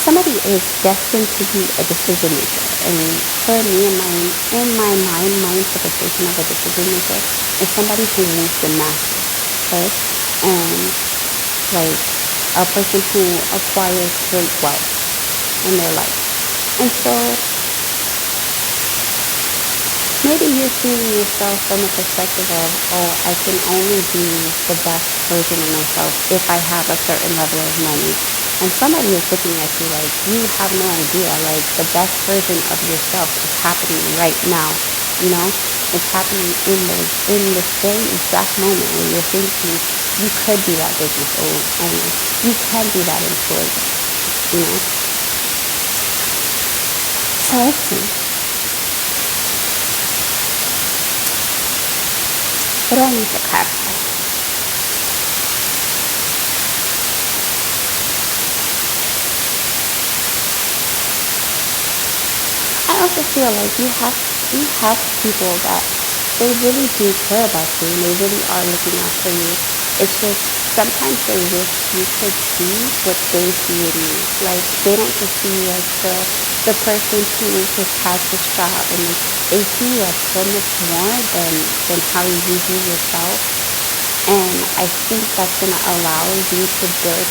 Somebody is destined to be a decision maker, and for me, in my mind, my interpretation of a decision maker is somebody who moves the masses, okay, and like a person who acquires great wealth in their life, and so maybe you're seeing yourself from a perspective of, oh, I can only be the best version of myself if I have a certain level of money. And somebody is looking at you like you have no idea, like the best version of yourself is happening right now. You know, it's happening in this very exact moment where you're thinking you could be that business owner, you can be that employee. You know, so let's see. What do I need to clarify? I also feel like you have people that they really do care about you and they really are looking out for you. It's just sometimes they wish you could see what they see in you. Like they don't just see you as the person who just has this job, and they see you as so much more than how you view yourself. And I think that's going to allow you to build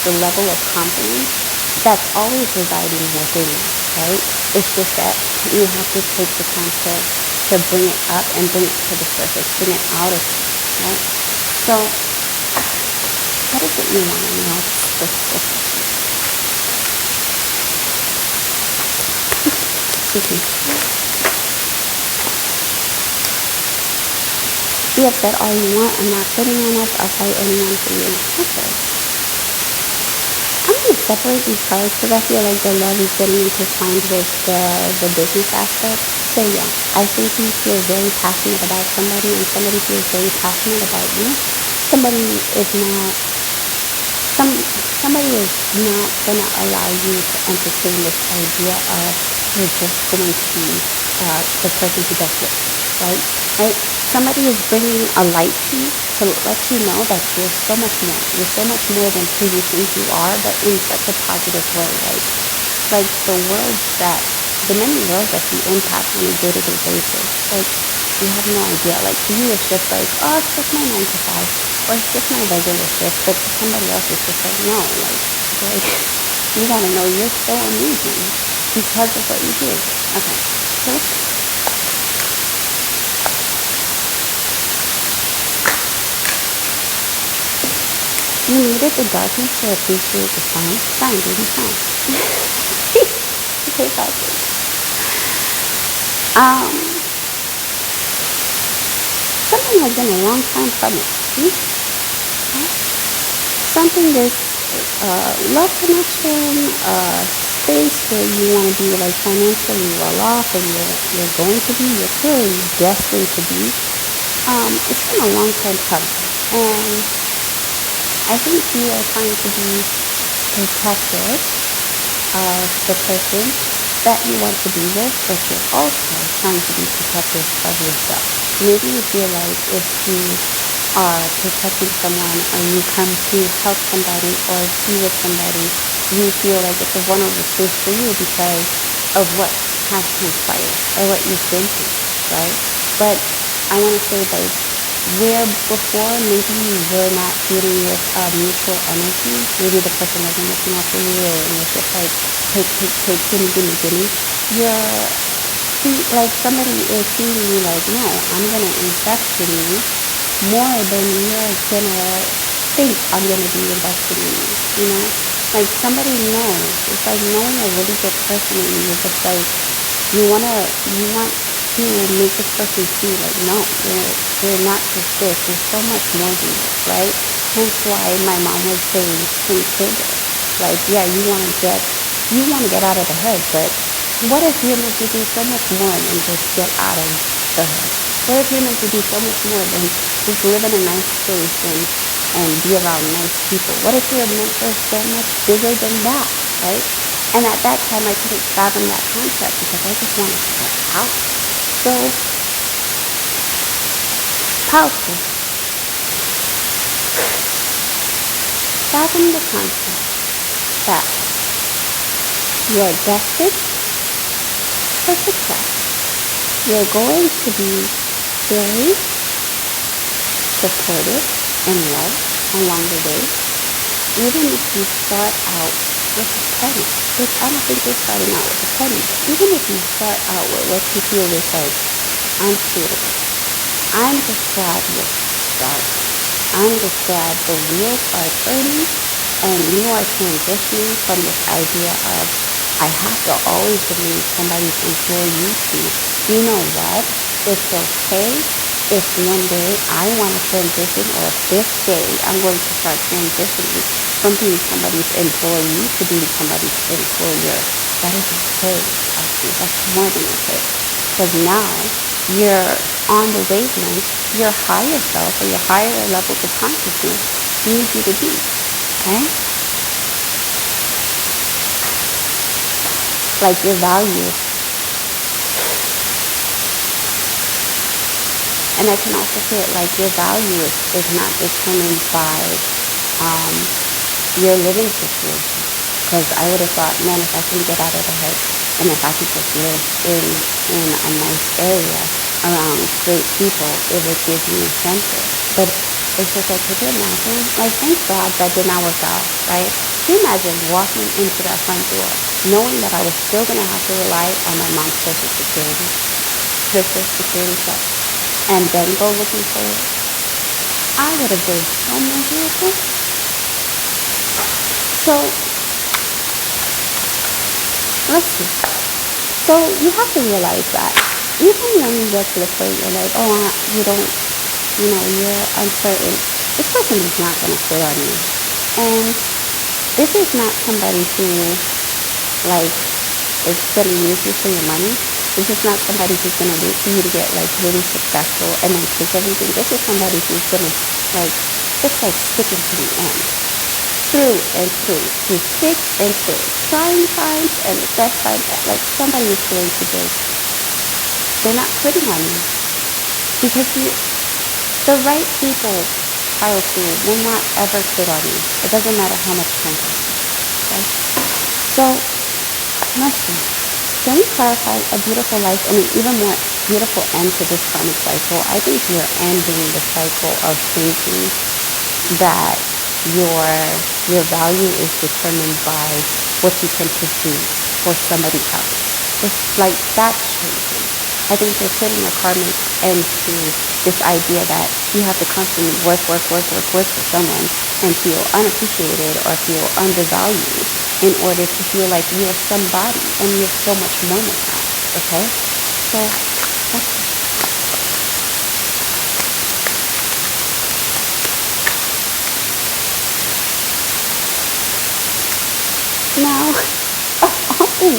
the level of confidence that's always residing within you, right? It's just that you have to take the time to bring it up and bring it to the surface, bring it out of you, right? So what is it you want to know specifically? Excuse me. Be upset all you want. I'm not quitting on us. I'll fight anyone for you. Okay. I'm going to separate these cards because I feel like the love is getting intertwined with the business aspect. So yeah, I think you feel very passionate about somebody and somebody feels very passionate about you. Somebody is not somebody is not going to allow you to entertain this idea of you're just going to be the person who does this, right? Right? Somebody is bringing a light to you to let you know that you're so much more. You're so much more than who you think you are, but in such a positive way. Like the many worlds that you impact on a day-to-day basis. Like You have no idea. Like to you, it's just like, oh, it's just my 9 to 5, or it's just my regular shift. But to somebody else, it's just like, no, like you gotta know you're so amazing because of what you do. Okay, so you needed the darkness to appreciate the sun. Fine, baby, fine. Okay, Falcon. Something has been a long time coming. Something is love connection, space where you want to be like financially well off, and you're going to be, you're clearly destined to be. It's been a long time coming, and I think you are trying to be protective of the person that you want to be with, but you're also trying to be protective of yourself. Maybe you feel like if you are protecting someone or you come to help somebody or be with somebody, you feel like it's a vulnerable space for you because of what has transpired or what you've been through, right? But I want to say, like, where before maybe you were not dealing with mutual energy, maybe the person wasn't looking out for you and it was just like take, gimme. You're like somebody is seeing you like, no, I'm gonna invest in you more than you're gonna think I'm gonna be investing in you. You know, like somebody knows. It's like knowing a really good person and you're just like you want to make this person see like, no, you're not just this. You're so much more than this, right? Hence why my mom would say think bigger. Like, yeah, you want to get out of the hood, but what if you're meant to do so much more than just get out of the hood? What if you're meant to do so much more than just live in a nice place and be around nice people? What if you're meant for so much bigger than that, right? And at that time, I couldn't fathom that concept because I just wanted to get out. So, powerful. Fathom the concept that you are destined for success. You're going to be very supportive and love along the way, even if you start out with a penny, which I don't think you're starting out with a penny, but even if you start out with what you feel is like unsuitable, I'm just glad you're starting. I'm just glad the wheels are turning and you are transitioning from this idea of I have to always remain somebody's employee to, you know what, it's okay if one day I want to transition, or if this day I'm going to start transitioning from being somebody's employee to being somebody's employer. That is okay, actually. That's more than okay. Because now you're on the wavelength your higher self or your higher levels of consciousness need you to be. Okay? Like your value. And I can also say it like your value is not determined by your living situation. Because I would have thought, man, if I can get out of the hood and if I could just live in a nice area around great people, it would give me incentive. But it's just like, could you imagine? Like, thank God that did not work out, right? Can you imagine walking into that front door, knowing that I was still going to have to rely on my mom's social security, her social security check, and then go looking for it? I would have been so miserable. So let's see. So you have to realize that even when you get to the point where like, oh, you don't, you're uncertain, this person is not going to quit on you. And this is not somebody who like is going to use you for your money. This is not somebody who's going to wait for you to get like really successful and then take everything. This is somebody who's going to like just like stick it to the end. Through and through thick and thin, trying times and the best times, like somebody is going to just, they're not quitting on you. Because the right people, powerful, will not ever quit on you. It doesn't matter how much time passes. Okay? So, let's see. Can we clarify a beautiful life and an even more beautiful end to this karmic cycle. I think you're ending the cycle of thinking that your value is determined by what you can produce for somebody else. It's like that's changing. I think you're putting a karmic end to this idea that you have to constantly work for someone and feel unappreciated or feel undervalued in order to feel like you're somebody, and you're so much more than that. Okay? So that's now often,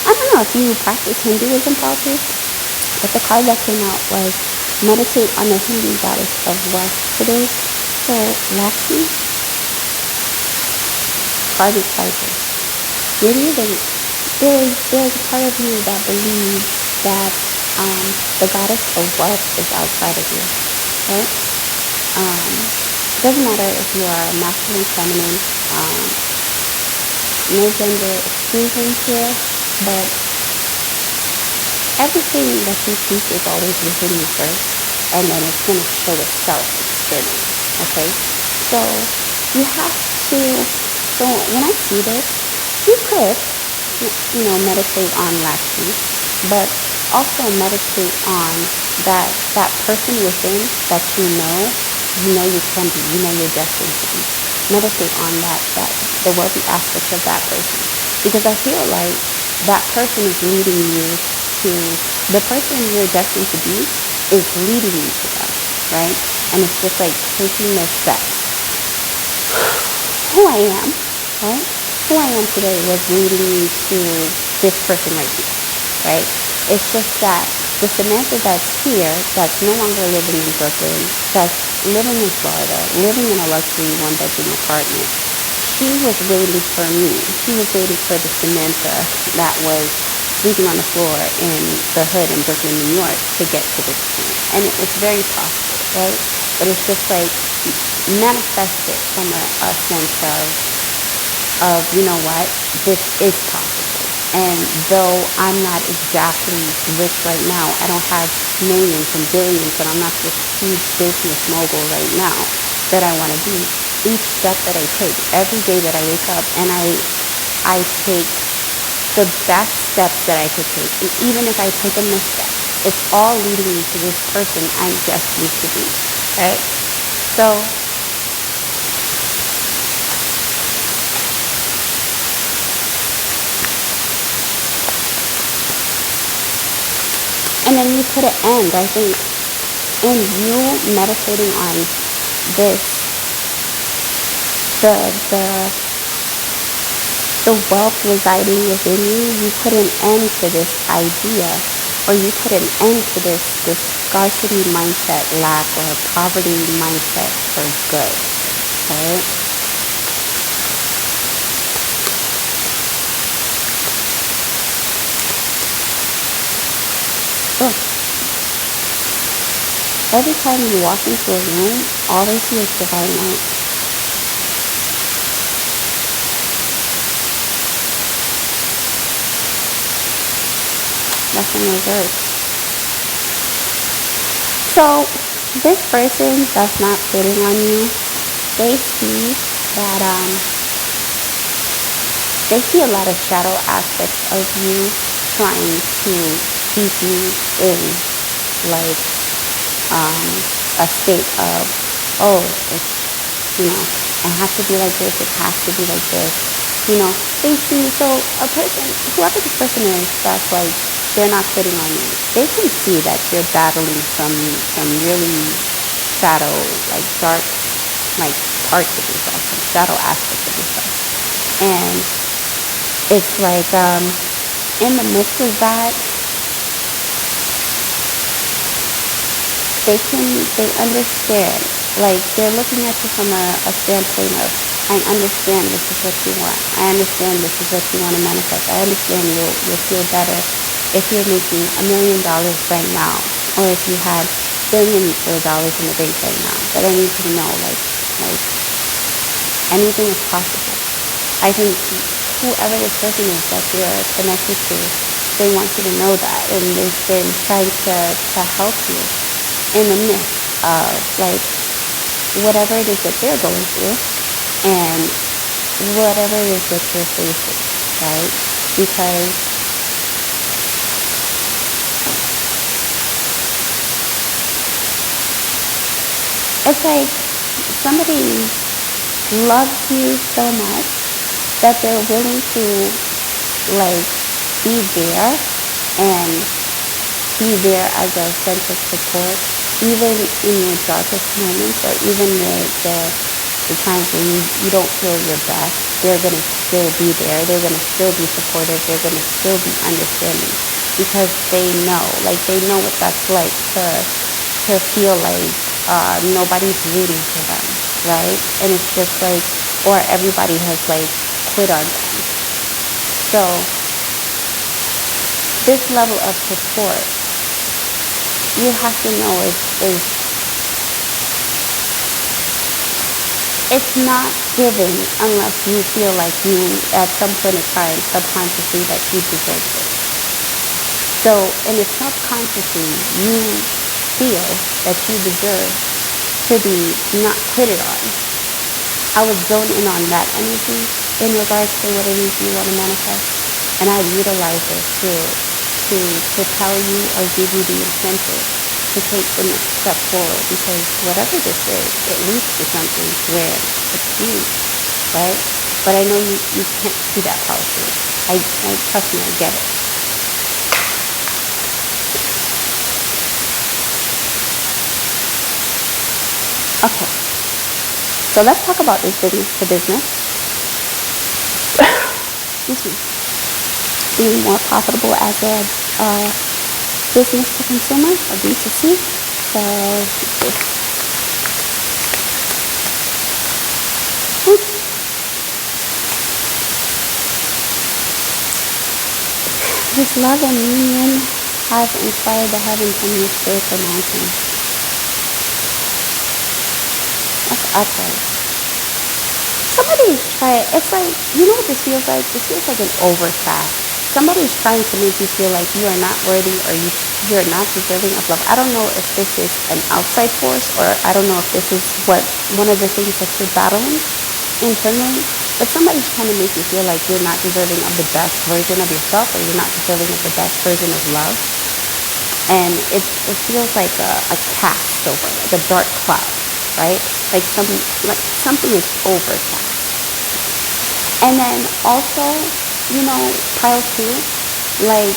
I don't know if you practice Hinduism probably, but the card that came out was meditate on the Hindu goddess of wealth today. So Lakshmi, karmic cycle. Maybe even there's a part of you that believes that the goddess of wealth is outside of you, right? It doesn't matter if you are masculine, feminine, no gender exclusions here, but everything that you seek is always within you first, and then it's going to show itself externally. Okay, so you have to. So when I see this, you could, meditate on Lakshmi, but also meditate on that person within that you know you can be, you know you're destined to be. Meditate on that the wealthy aspect of that person, because I feel like that person is leading you to the person you're destined to be is leading you to them, right? And it's just like taking those steps. Who I am, right? Who I am today was leading me to this person right here, right? It's just that the Samantha that's here, that's no longer living in Brooklyn, that's living in Florida, living in a luxury one-bedroom apartment, she was waiting for me. She was waiting for the Samantha that was sleeping on the floor in the hood in Brooklyn, New York, to get to this point. And it was very possible, right? But it's just like manifest it from a sense of, you know what, this is possible. And though I'm not exactly rich right now, I don't have millions and billions, and I'm not this huge business mogul right now that I want to be. Each step that I take, every day that I wake up, and I take the best steps that I could take. And even if I take a misstep, it's all leading me to this person I'm destined to be, right? So and then you put an end, I think, in you meditating on this, the the the wealth residing within you, you put an end to this idea, or you put an end to this scarcity mindset, lack, or poverty mindset for good, right? So every time you walk into a room, all they see is divine light. That's in reverse. So this person that's not fitting on you, they see that they see a lot of shadow aspects of you trying to keep you in like a state of, oh, it's, it has to be like this, it has to be like this. They see, so a person, whoever this person is, that's like, they're not fitting on you. They can see that you're battling some really shadow, like dark, like parts of yourself, some shadow aspects of yourself. And it's like, in the midst of that, they understand, like they're looking at you from a standpoint of, I understand this is what you want, I understand this is what you want to manifest, I understand you'll feel better if you're making $1 million right now, or if you had billions of dollars in the bank right now. But I need you to know, like anything is possible. I think whoever this person is that you're connected to, they want you to know that, and they've been trying to help you in the midst of like whatever it is that they're going through and whatever it is that you're facing, right? Because it's like somebody loves you so much that they're willing to like be there and be there as a sense of support, even in your darkest moments, or even the times when you don't feel your best. They're gonna still be there. They're gonna still be supportive. They're gonna still be understanding because they know what that's like to feel like nobody's rooting for them, right? And it's just like, or everybody has like quit on them. So this level of support, you have to know is it's not given unless you feel like you at some point in time subconsciously that you deserve it. So, and if subconsciously you feel that you deserve to be not quitted on, I would zone in on that energy in regards to what it is you want to manifest, and I'd utilize it to tell you or give you the incentive to take the next step forward, because whatever this is, it leads to something grand. It's huge, right? But I know you can't see that power through. I trust me, I get it. Okay, so let's talk about this business to business. Excuse me. Being more profitable as a business to consumer or B2C. So let's see. His love and union have inspired the heavens and the spiritual mountains. That's upright. Somebody's trying, it's like, you know what this feels like? This feels like an overtask. Somebody's trying to make you feel like you are not worthy or you're not deserving of love. I don't know if this is an outside force, or I don't know if this is one of the things that you're battling internally, but somebody's trying to make you feel like you're not deserving of the best version of yourself, or you're not deserving of the best version of love. And it feels like a cast over, like a dark cloud, right? Like something is overcast. And then also, pile two, like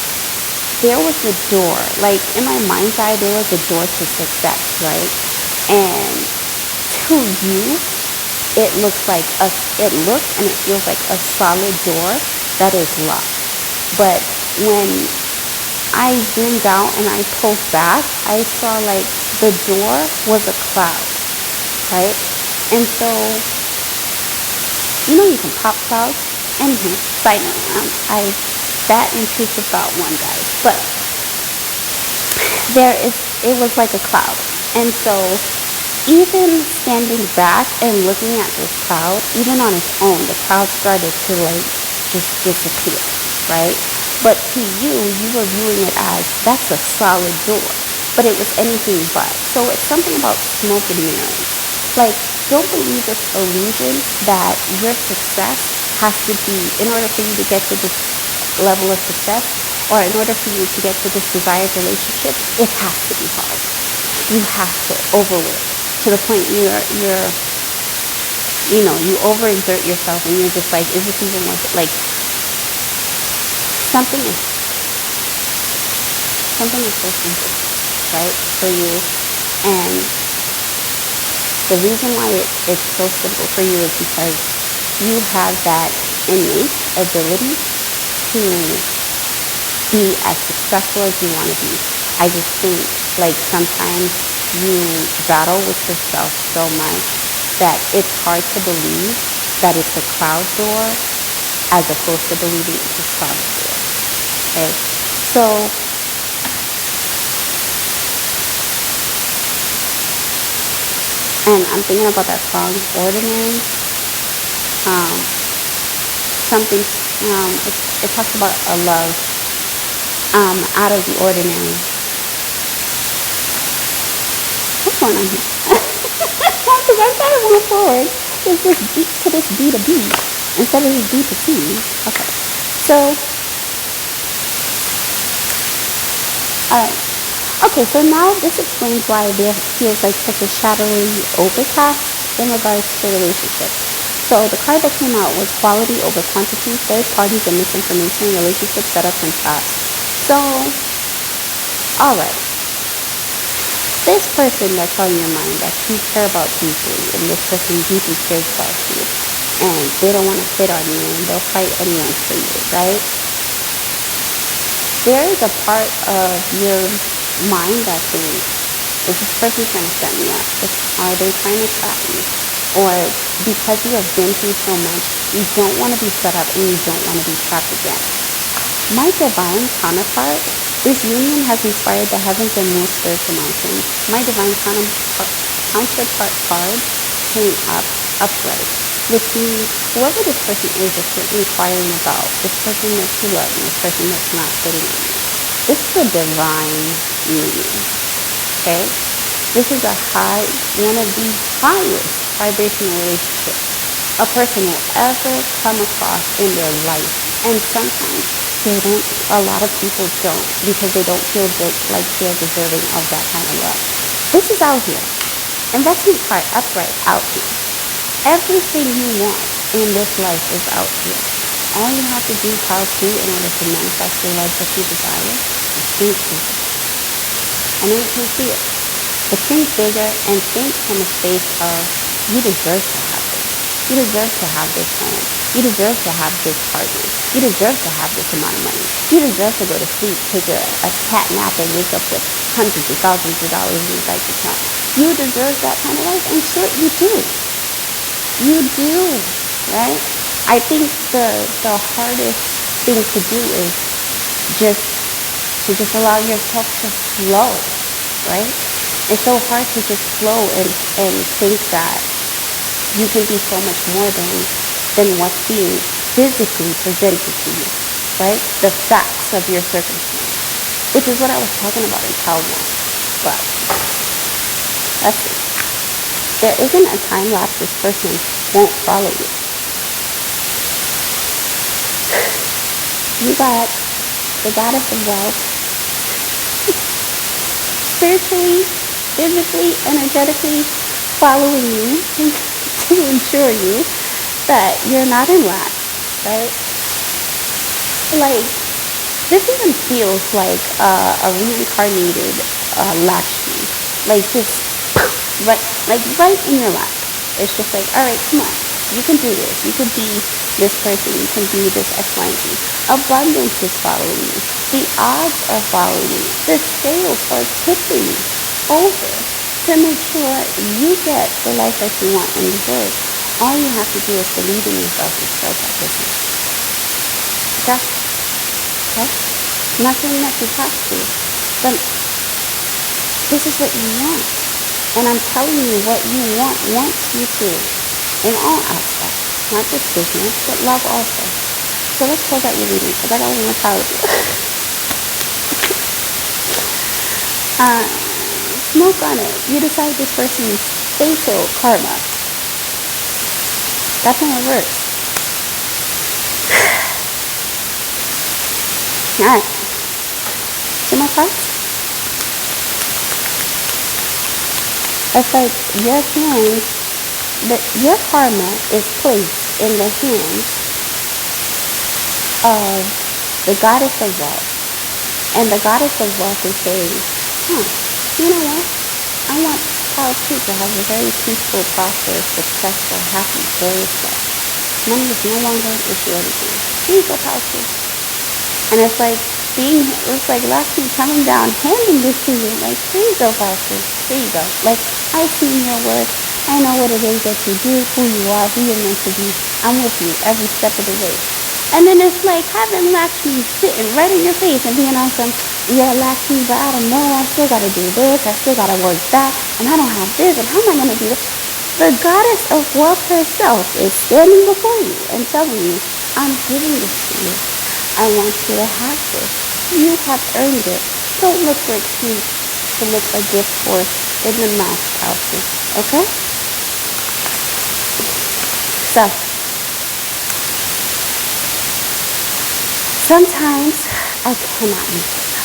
there was a door, like in my mind's eye, there was a door to success, right? And to you, it looks and it feels like a solid door that is locked. But when I zoomed out and I pulled back, I saw like the door was a cloud, right? And so, you can pop clouds. Anywho, side note, I that intrusive thought one, guys. But it was like a cloud. And so even standing back and looking at this cloud, even on its own, the cloud started to like just disappear, right? But to you were viewing it as that's a solid door, but it was anything but. So it's something about smoke and mirroring. Like, don't believe this illusion that your success has to be, in order for you to get to this level of success, or in order for you to get to this desired relationship, it has to be hard. You have to overwork to the point you overexert yourself and you're just like, is this even worth it? Like, something is so simple, right, for you. And the reason why it's so simple for you is because you have that innate ability to be as successful as you want to be. I just think like sometimes you battle with yourself so much that it's hard to believe that it's a cloud door as opposed to believing it's a solid door. Okay, so and I'm thinking about that song, Ordinary. Something, it talks about a love out of the ordinary. What's going on here? Because I'm trying to move forward. It's this B to this B to B instead of this B to C. Okay. So, alright. Okay, so now this explains why there feels like such a shadowy overcast in regards to relationships. So the card that came out was quality over quantity, third parties and misinformation, relationship setups and traps. So, alright. This person that's on your mind that you care about deeply, and this person deeply cares about you, and they don't want to quit on you, and they'll fight anyone for you, right? There is a part of your mind that thinks, is this person trying to set me up? Are they trying to trap me? Or because you have been through so much, you don't want to be set up and you don't want to be trapped again. My divine counterpart, this union has inspired the heavens and moved spiritual mountains. My divine counterpart card came up upright, which means whoever this person is that you're inquiring about, this person that you love, and this person that's not fitting in you. This is a divine union, okay? This is one of the highest vibrational relationships a person will ever come across in their life. And sometimes a lot of people don't, because they don't feel like they're deserving of that kind of love. This is out here. Investment part upright out here. Everything you want in this life is out here. All you have to do how to in order to manifest the life that you desire is think bigger. I know you can see it, but think bigger and think from a space of you deserve to have this. You deserve to have this home. You deserve to have this partner. You deserve to have this amount of money. You deserve to go to sleep, take a cat nap, and wake up with hundreds of thousands of dollars in your bank account. You deserve that kind of life, and sure, you do. You do, right? I think the hardest thing to do is just allow yourself to flow, right? It's so hard to just flow and think that you can be so much more than what's being physically presented to you, right? The facts of your circumstance, which is what I was talking about in PULE 1. But let's see. There isn't a time lapse this person won't follow you. You got the goddess of wealth spiritually, physically, energetically following you to ensure you that you're not in lack, right? Like, this even feels like a reincarnated Lakshmi. Like, just right in your lap. It's just like, all right, come on. You can do this. You can be this person. You can be this X, Y, and Z. Abundance is following you. The odds are following you. The scales are tipping over to make sure you get the life that you want and deserve. All you have to do is believe in yourself and start that business. Okay? Okay? I'm not saying that you have to, but this is what you want. And I'm telling you what you want wants you to in all aspects, not just business, but love also. So let's close out your reading because I got one more card with you. Smoke on it. You decide this person's facial karma. That's in reverse. Alright. See my cards? It's like your hands, your karma is placed in the hands of the goddess of wealth. And the goddess of wealth is saying, you know what? I want Child 2 to have a very peaceful, prosperous, successful, happy, joyous life. Money is no longer an issue anymore. Here you go, Child 2. And it's like Lakshmi coming down, handing this to you. Like, here you go, Child 2. Here you go. Like, I've seen your work. I know what it is that you do, who you are, who you're meant to be. I'm with you every step of the way. And then it's like having Lakshmi sitting right in your face and being on some, yeah, Lakshmi, but I don't know, I still got to do this, I still got to work that, and I don't have this, and how am I going to do this? The goddess of wealth herself is standing before you and telling you, I'm giving this to you. I want you to have this. You have earned it. Don't look for excuse to look a gift horse in the mouth, Kelsey. Okay? So, sometimes I cannot make it up.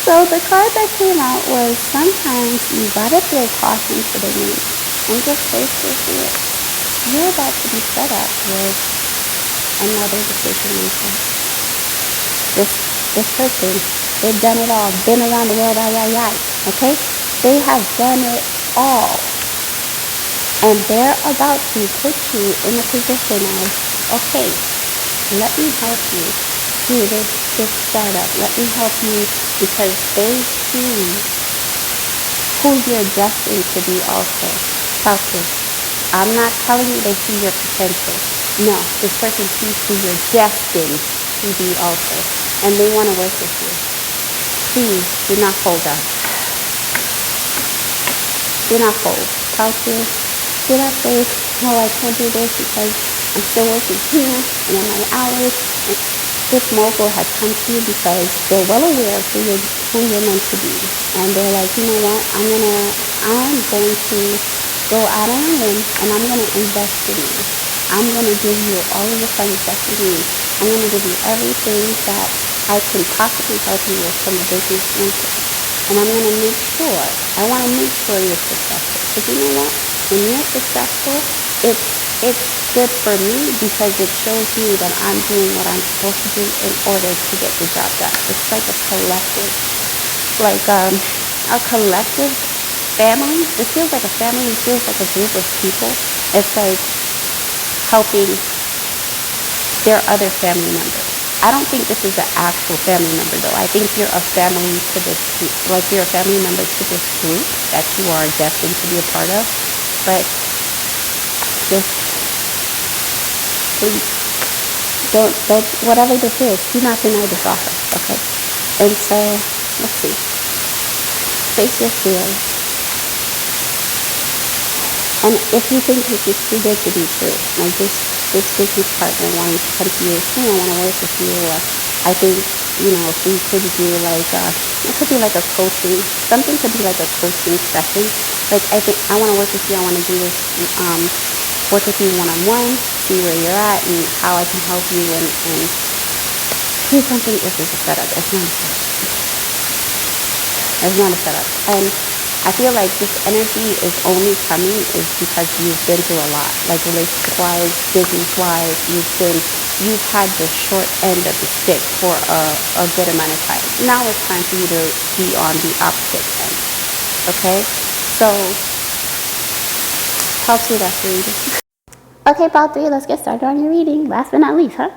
So the card that came out was sometimes you gotta throw caution to the wind and just face your fear. You're about to be set up with another decision maker. This person, they've done it all, been around the world, okay? They have done it all. And they're about to put you in a position of, okay, let me help you do this startup. Let me help you because they see who you're destined to be also. Focus. I'm not telling you they see your potential. No, this person sees who you're destined to be also. And they want to work with you. Please do not fold up. Do not fold. Focus. Do not say, oh, I can't do this because I'm still working here and on my hours. And this mogul has come to you because they're well aware of who you're meant to be. And they're like, you know what, I'm going to go out on a limb and I'm going to invest in you. I'm going to give you all of the funds that you need. I'm going to give you everything that I can possibly help you with from a business standpoint. And I'm going to make sure, I want to make sure you're successful. Because you know what? When you're successful, it's good for me because it shows you that I'm doing what I'm supposed to do in order to get the job done. It's like a collective family. It feels like a family. It feels like a group of people. It's like helping their other family members. I don't think this is an actual family member though. I think you're a family to this group, like you're a family member to this group that you are destined to be a part of. But just please don't whatever this is, do not deny this offer, okay? And so let's see. Face your fears. And if you think this is too good to be true, like this business partner wanting to come to you, hey, I want to work with you, or I think, if we could do like, it could be like a coaching, something could be like a coaching session. Like, I want to work with you, I want to do this, work with you one-on-one, see where you're at and how I can help you and do something. This is a setup, it's not a setup. It's not a setup. And I feel like this energy is only coming is because you've been through a lot, like relationship-wise, business-wise. You've had the short end of the stick for a good amount of time. Now it's time for you to be on the opposite end. Okay? So, how sweet after reading. Okay, part 3, let's get started on your reading. Last but not least, huh?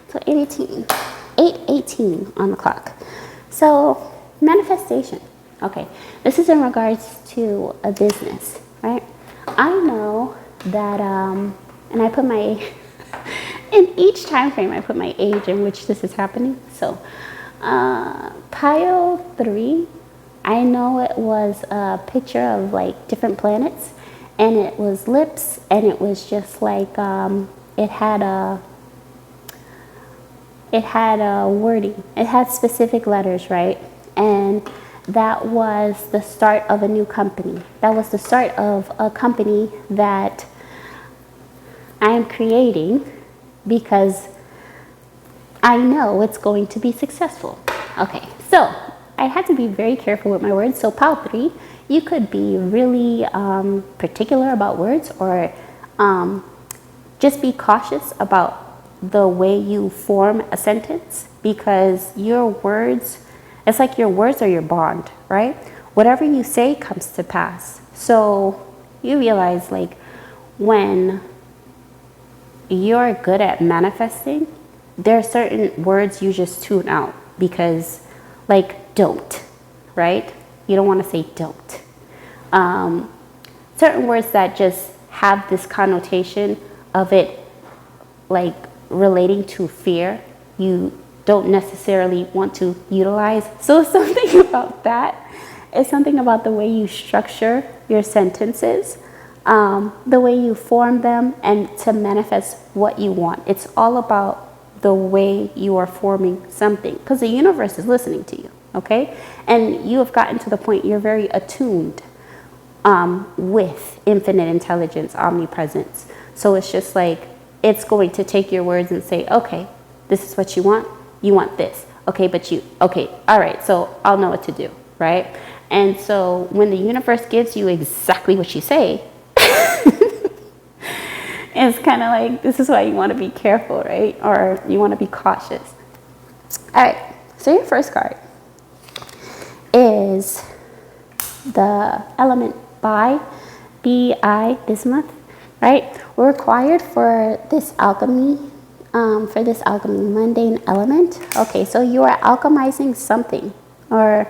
So 8:18 on the clock. So, manifestation. Okay, this is in regards to a business, right? I know that, and I put my, in each time frame, I put my age in which this is happening. So, pile 3, I know it was a picture of like different planets, and it was lips, and it was just like, it had a wording. It had specific letters, right? And that was the start of a new company. That was the start of a company that I am creating because I know it's going to be successful. Okay, so I had to be very careful with my words. So pile 3, you could be really particular about words, or just be cautious about the way you form a sentence, because your words, it's like your words are your bond, right? Whatever you say comes to pass. So you realize, like, when you're good at manifesting, there are certain words you just tune out because, like, don't, right? You don't want to say don't. Certain words that just have this connotation of it, like, relating to fear, you don't necessarily want to utilize. So something about that is something about the way you structure your sentences, the way you form them, and to manifest what you want. It's all about the way you are forming something, because the universe is listening to you, okay? And you have gotten to the point you're very attuned with infinite intelligence, omnipresence. So it's just like, it's going to take your words and say, okay, this is what you want this. Okay, okay, all right, so I'll know what to do, right? And so when the universe gives you exactly what you say, it's kind of like, this is why you want to be careful, right? Or you want to be cautious. All right, so your first card is the element Bi, bismuth, right? We're required for this alchemy, mundane element. Okay, so you are alchemizing something, or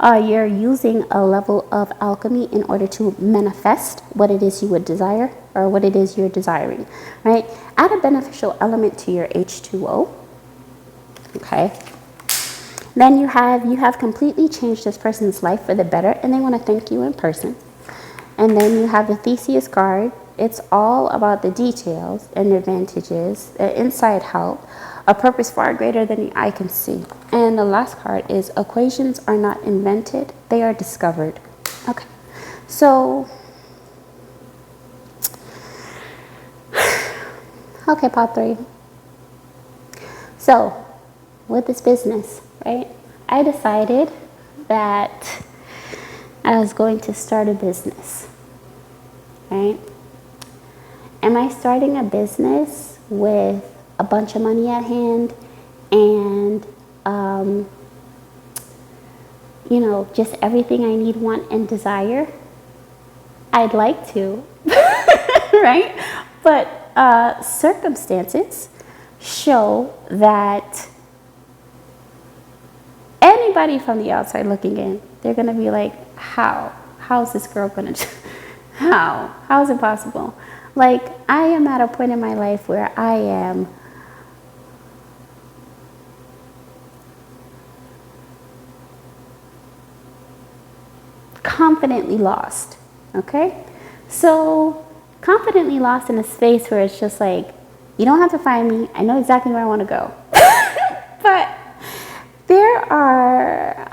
you're using a level of alchemy in order to manifest what it is you would desire, or what it is you're desiring, right? Add a beneficial element to your H2O. Okay. Then you have completely changed this person's life for the better, and they want to thank you in person. And then you have the Theseus card. It's all about the details and advantages, inside help, a purpose far greater than the eye can see. And the last card is equations are not invented, they are discovered. Okay, so, okay, part 3. So, with this business, right, I decided that I was going to start a business, right? Am I starting a business with a bunch of money at hand and, you know, just everything I need, want, and desire? I'd like to, right? But circumstances show that anybody from the outside looking in, they're going to be like, how is this girl going to, how is it possible? Like, I am at a point in my life where I am confidently lost, okay? So, confidently lost in a space where it's just like, you don't have to find me, I know exactly where I want to go. But there are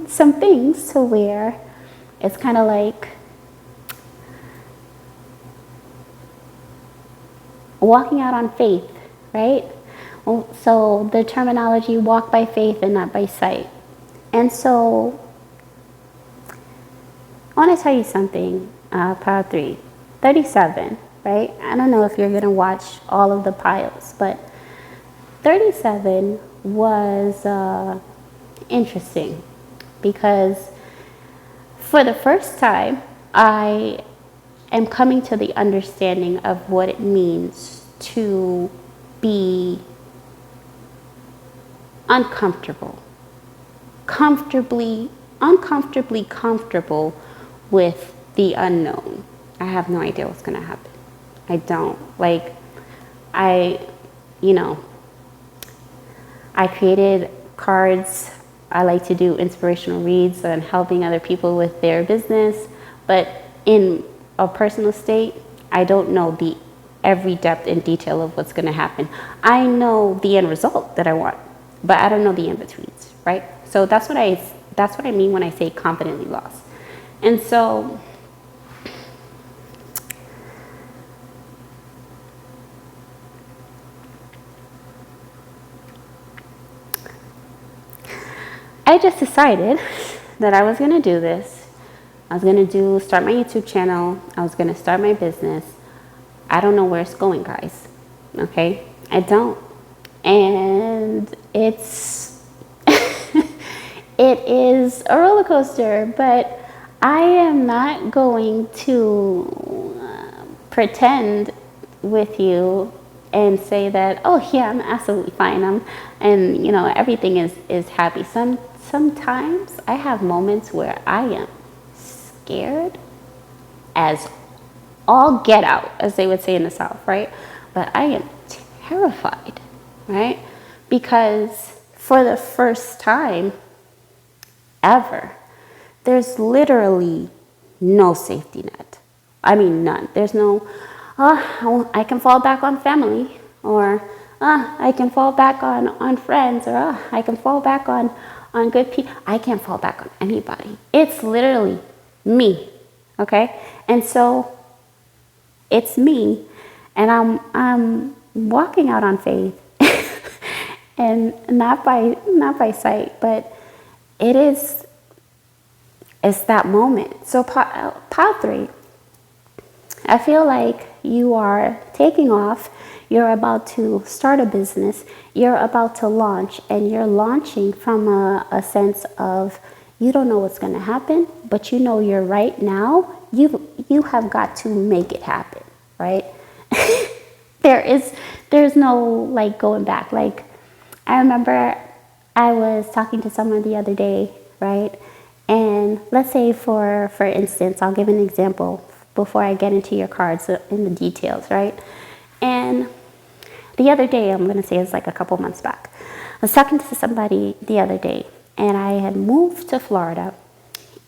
some things to where it's kind of like walking out on faith, right? So the terminology, walk by faith and not by sight. And so I want to tell you something, pile 3, 37, right? I don't know if you're going to watch all of the piles, but 37 was interesting because for the first time, I am coming to the understanding of what it means to be uncomfortably comfortable with the unknown. I have no idea what's going to happen. I don't. Like, I created cards. I like to do inspirational reads and helping other people with their business. But in a personal state, I don't know every depth and detail of what's going to happen. I know the end result that I want, but I don't know the in-betweens, right? So that's what I mean when I say confidently lost. And so I just decided that I was going to do this. I was going to start my YouTube channel. I was going to start my business. I don't know where it's going, guys. Okay? I don't. And it's, it is a roller coaster, but I am not going to pretend with you and say that, oh yeah, I'm absolutely fine. And everything is happy. Sometimes I have moments where I am scared as all get out, as they would say in the South, right? But I am terrified, right? Because for the first time ever, there's literally no safety net. I mean, none. There's no, I can fall back on family, or I can fall back on friends, or I can fall back on good people. I can't fall back on anybody. It's literally me, okay? And so it's me, and I'm walking out on faith, and not by sight, but it's that moment. So pile 3, I feel like you are taking off. You're about to start a business. You're about to launch, and you're launching from a sense of you don't know what's going to happen, but you know you're right now. You have got to make it happen, right? There's no like going back. Like I remember I was talking to someone the other day, right? And let's say for instance, I'll give an example before I get into your cards in the details, right? And the other day, I'm going to say it's like a couple months back, I was talking to somebody the other day, and I had moved to Florida,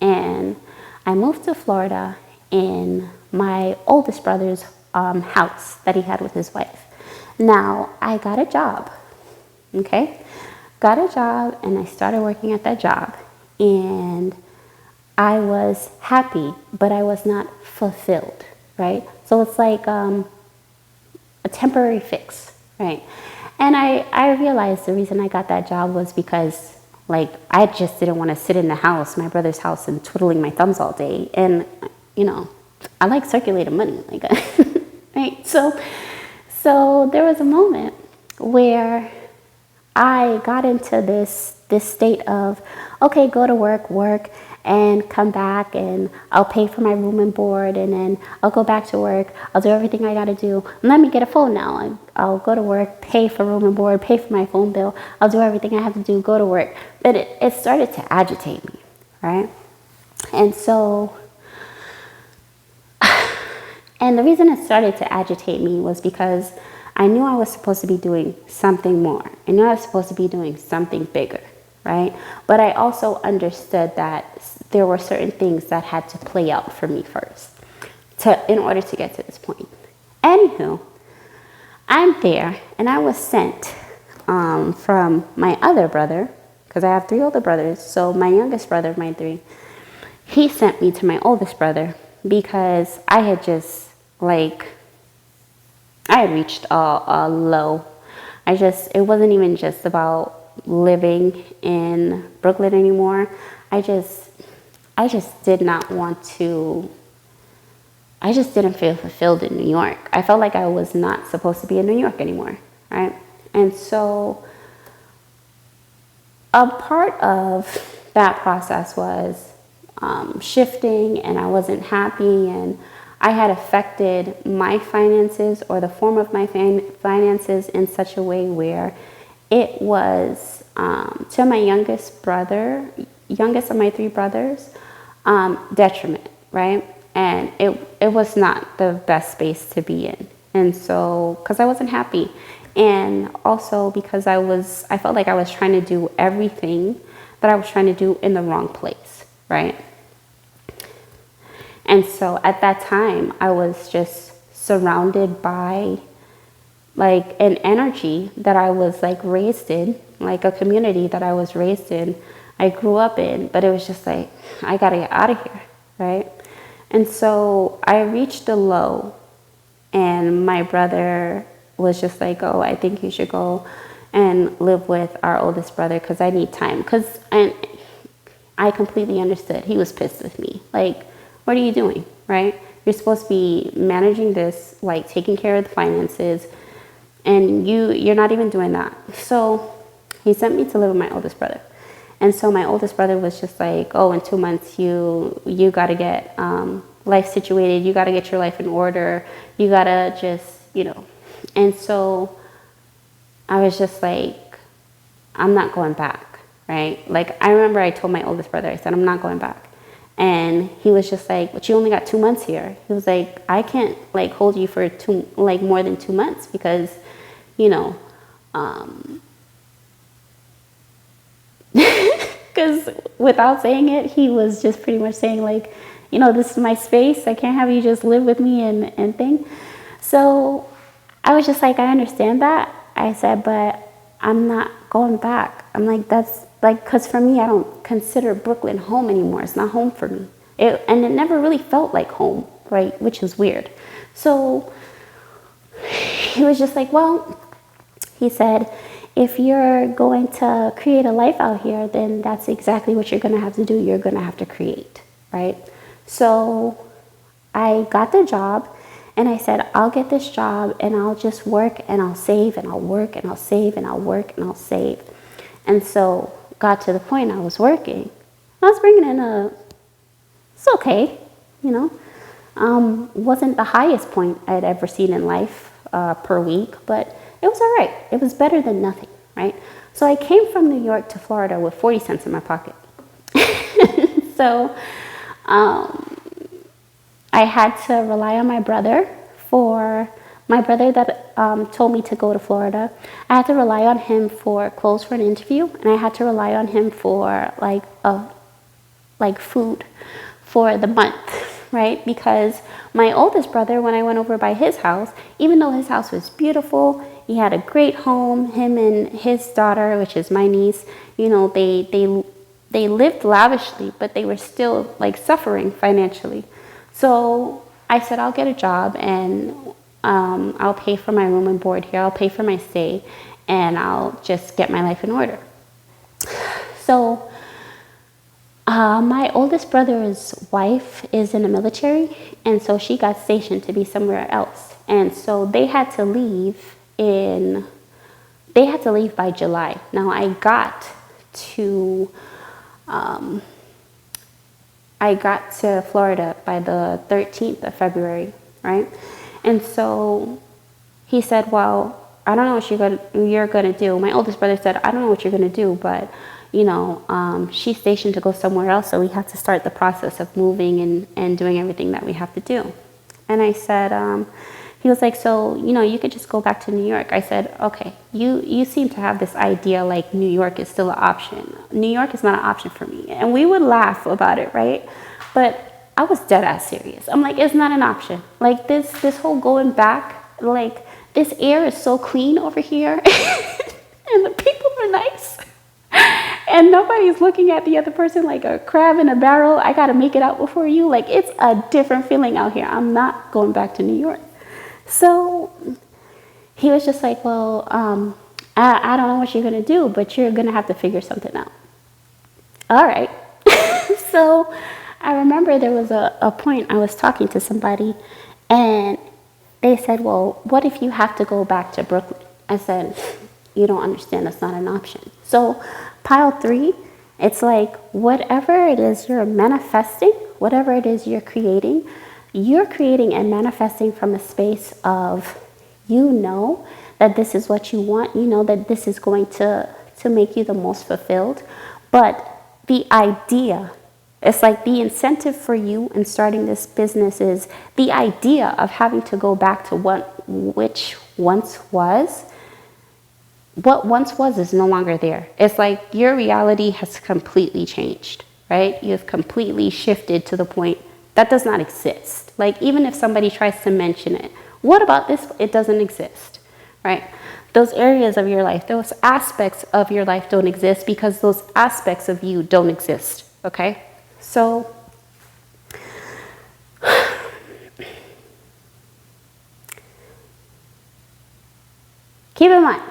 and I moved to Florida in my oldest brother's house that he had with his wife. Now, I got a job, okay? Got a job, and I started working at that job, and I was happy, but I was not fulfilled, right? So it's like a temporary fix, right? And I realized the reason I got that job was because like I just didn't want to sit in the house, my brother's house, and twiddling my thumbs all day. And you know, I like circulating money, like right? So there was a moment where I got into this state of, okay, go to work, and come back, and I'll pay for my room and board, and then I'll go back to work. I'll do everything I gotta do. And let me get a phone now. I'll go to work, pay for room and board, pay for my phone bill. I'll do everything I have to do, go to work. But it started to agitate me, right? And so, and the reason it started to agitate me was because I knew I was supposed to be doing something more. I knew I was supposed to be doing something bigger, right? But I also understood that there were certain things that had to play out for me first in order to get to this point. Anywho, I'm there, and I was sent from my other brother, because I have 3 older brothers. So my youngest brother of my 3, he sent me to my oldest brother because I had just like, I had reached a low. It wasn't even just about living in Brooklyn anymore. I just did not want to, I just didn't feel fulfilled in New York. I felt like I was not supposed to be in New York anymore, right? And so a part of that process was shifting, and I wasn't happy, and I had affected my finances, or the form of my finances, in such a way where it was to my youngest of my 3 brothers, detriment, right? And it was not the best space to be in. And so, because I wasn't happy, and also because I felt like I was trying to do everything that I was trying to do in the wrong place, right? And so at that time, I was just surrounded by like an energy that I was like raised in, like a community that I was raised in, I grew up in, but it was just like, I gotta get out of here, right? And so I reached a low, and my brother was just like, oh, I think you should go and live with our oldest brother because I need time. And I completely understood. He was pissed with me. Like, what are you doing, right? You're supposed to be managing this, like taking care of the finances, and you're not even doing that. So he sent me to live with my oldest brother. And so my oldest brother was just like, oh, in 2 months, you got to get life situated. You got to get your life in order. You got to just, And so I was just like, I'm not going back, right? Like, I remember I told my oldest brother, I said, I'm not going back. And he was just like, but you only got 2 months here. He was like, I can't like hold you for more than 2 months because, because without saying it, he was just pretty much saying like, this is my space. I can't have you just live with me and thing. So I was just like, I understand that. I said, but I'm not going back. I'm like, that's like, because for me, I don't consider Brooklyn home anymore. It's not home for me. And it never really felt like home, right? Which is weird. So he was just like, well, he said, if you're going to create a life out here, then that's exactly what you're going to have to do. You're going to have to create, right? So I got the job and I said, I'll get this job and I'll just work and I'll save and I'll work and I'll save and I'll work and I'll save. And so got to the point I was working. I was bringing in it's okay, you know. Wasn't the highest point I'd ever seen in life per week, but it was all right. It was better than nothing, right? So I came from New York to Florida with 40 cents in my pocket. So I had to rely on my brother that told me to go to Florida. I had to rely on him for clothes for an interview, and I had to rely on him for like food for the month, right? Because my oldest brother, when I went over by his house, even though his house was beautiful, he had a great home, him and his daughter, which is my niece, you know, they lived lavishly, but they were still like suffering financially. So I said, I'll get a job and I'll pay for my room and board here. I'll pay for my stay and I'll just get my life in order. So my oldest brother's wife is in the military, and so she got stationed to be somewhere else. And so they had to leave by July. Now I got to Florida by the 13th of February, right? And so he said, well, I don't know what you're going to do. My oldest brother said, I don't know what you're going to do, but, you know, she's stationed to go somewhere else, so we have to start the process of moving and doing everything that we have to do. And I said, he was like, so, you know, you could just go back to New York. I said, okay, you seem to have this idea like New York is still an option. New York is not an option for me. And we would laugh about it, right? But I was dead ass serious. I'm like, it's not an option. Like this whole going back, like this air is so clean over here and the people are nice. And nobody's looking at the other person like a crab in a barrel. I got to make it out before you. Like, it's a different feeling out here. I'm not going back to New York. So he was just like, well, I don't know what you're going to do, but you're going to have to figure something out. All right. So I remember there was a point I was talking to somebody and they said, well, what if you have to go back to Brooklyn? I said, you don't understand. That's not an option. So pile 3, it's like whatever it is you're manifesting, whatever it is you're creating and manifesting from a space of, you know, that this is what you want, you know, that this is going to make you the most fulfilled. But the idea, it's like the incentive for you in starting this business is the idea of having to go back to what once was is no longer there. It's like your reality has completely changed, right? You've completely shifted to the point that does not exist. Like, even if somebody tries to mention it, what about this? It doesn't exist, right? Those areas of your life, those aspects of your life don't exist because those aspects of you don't exist, okay? So keep in mind,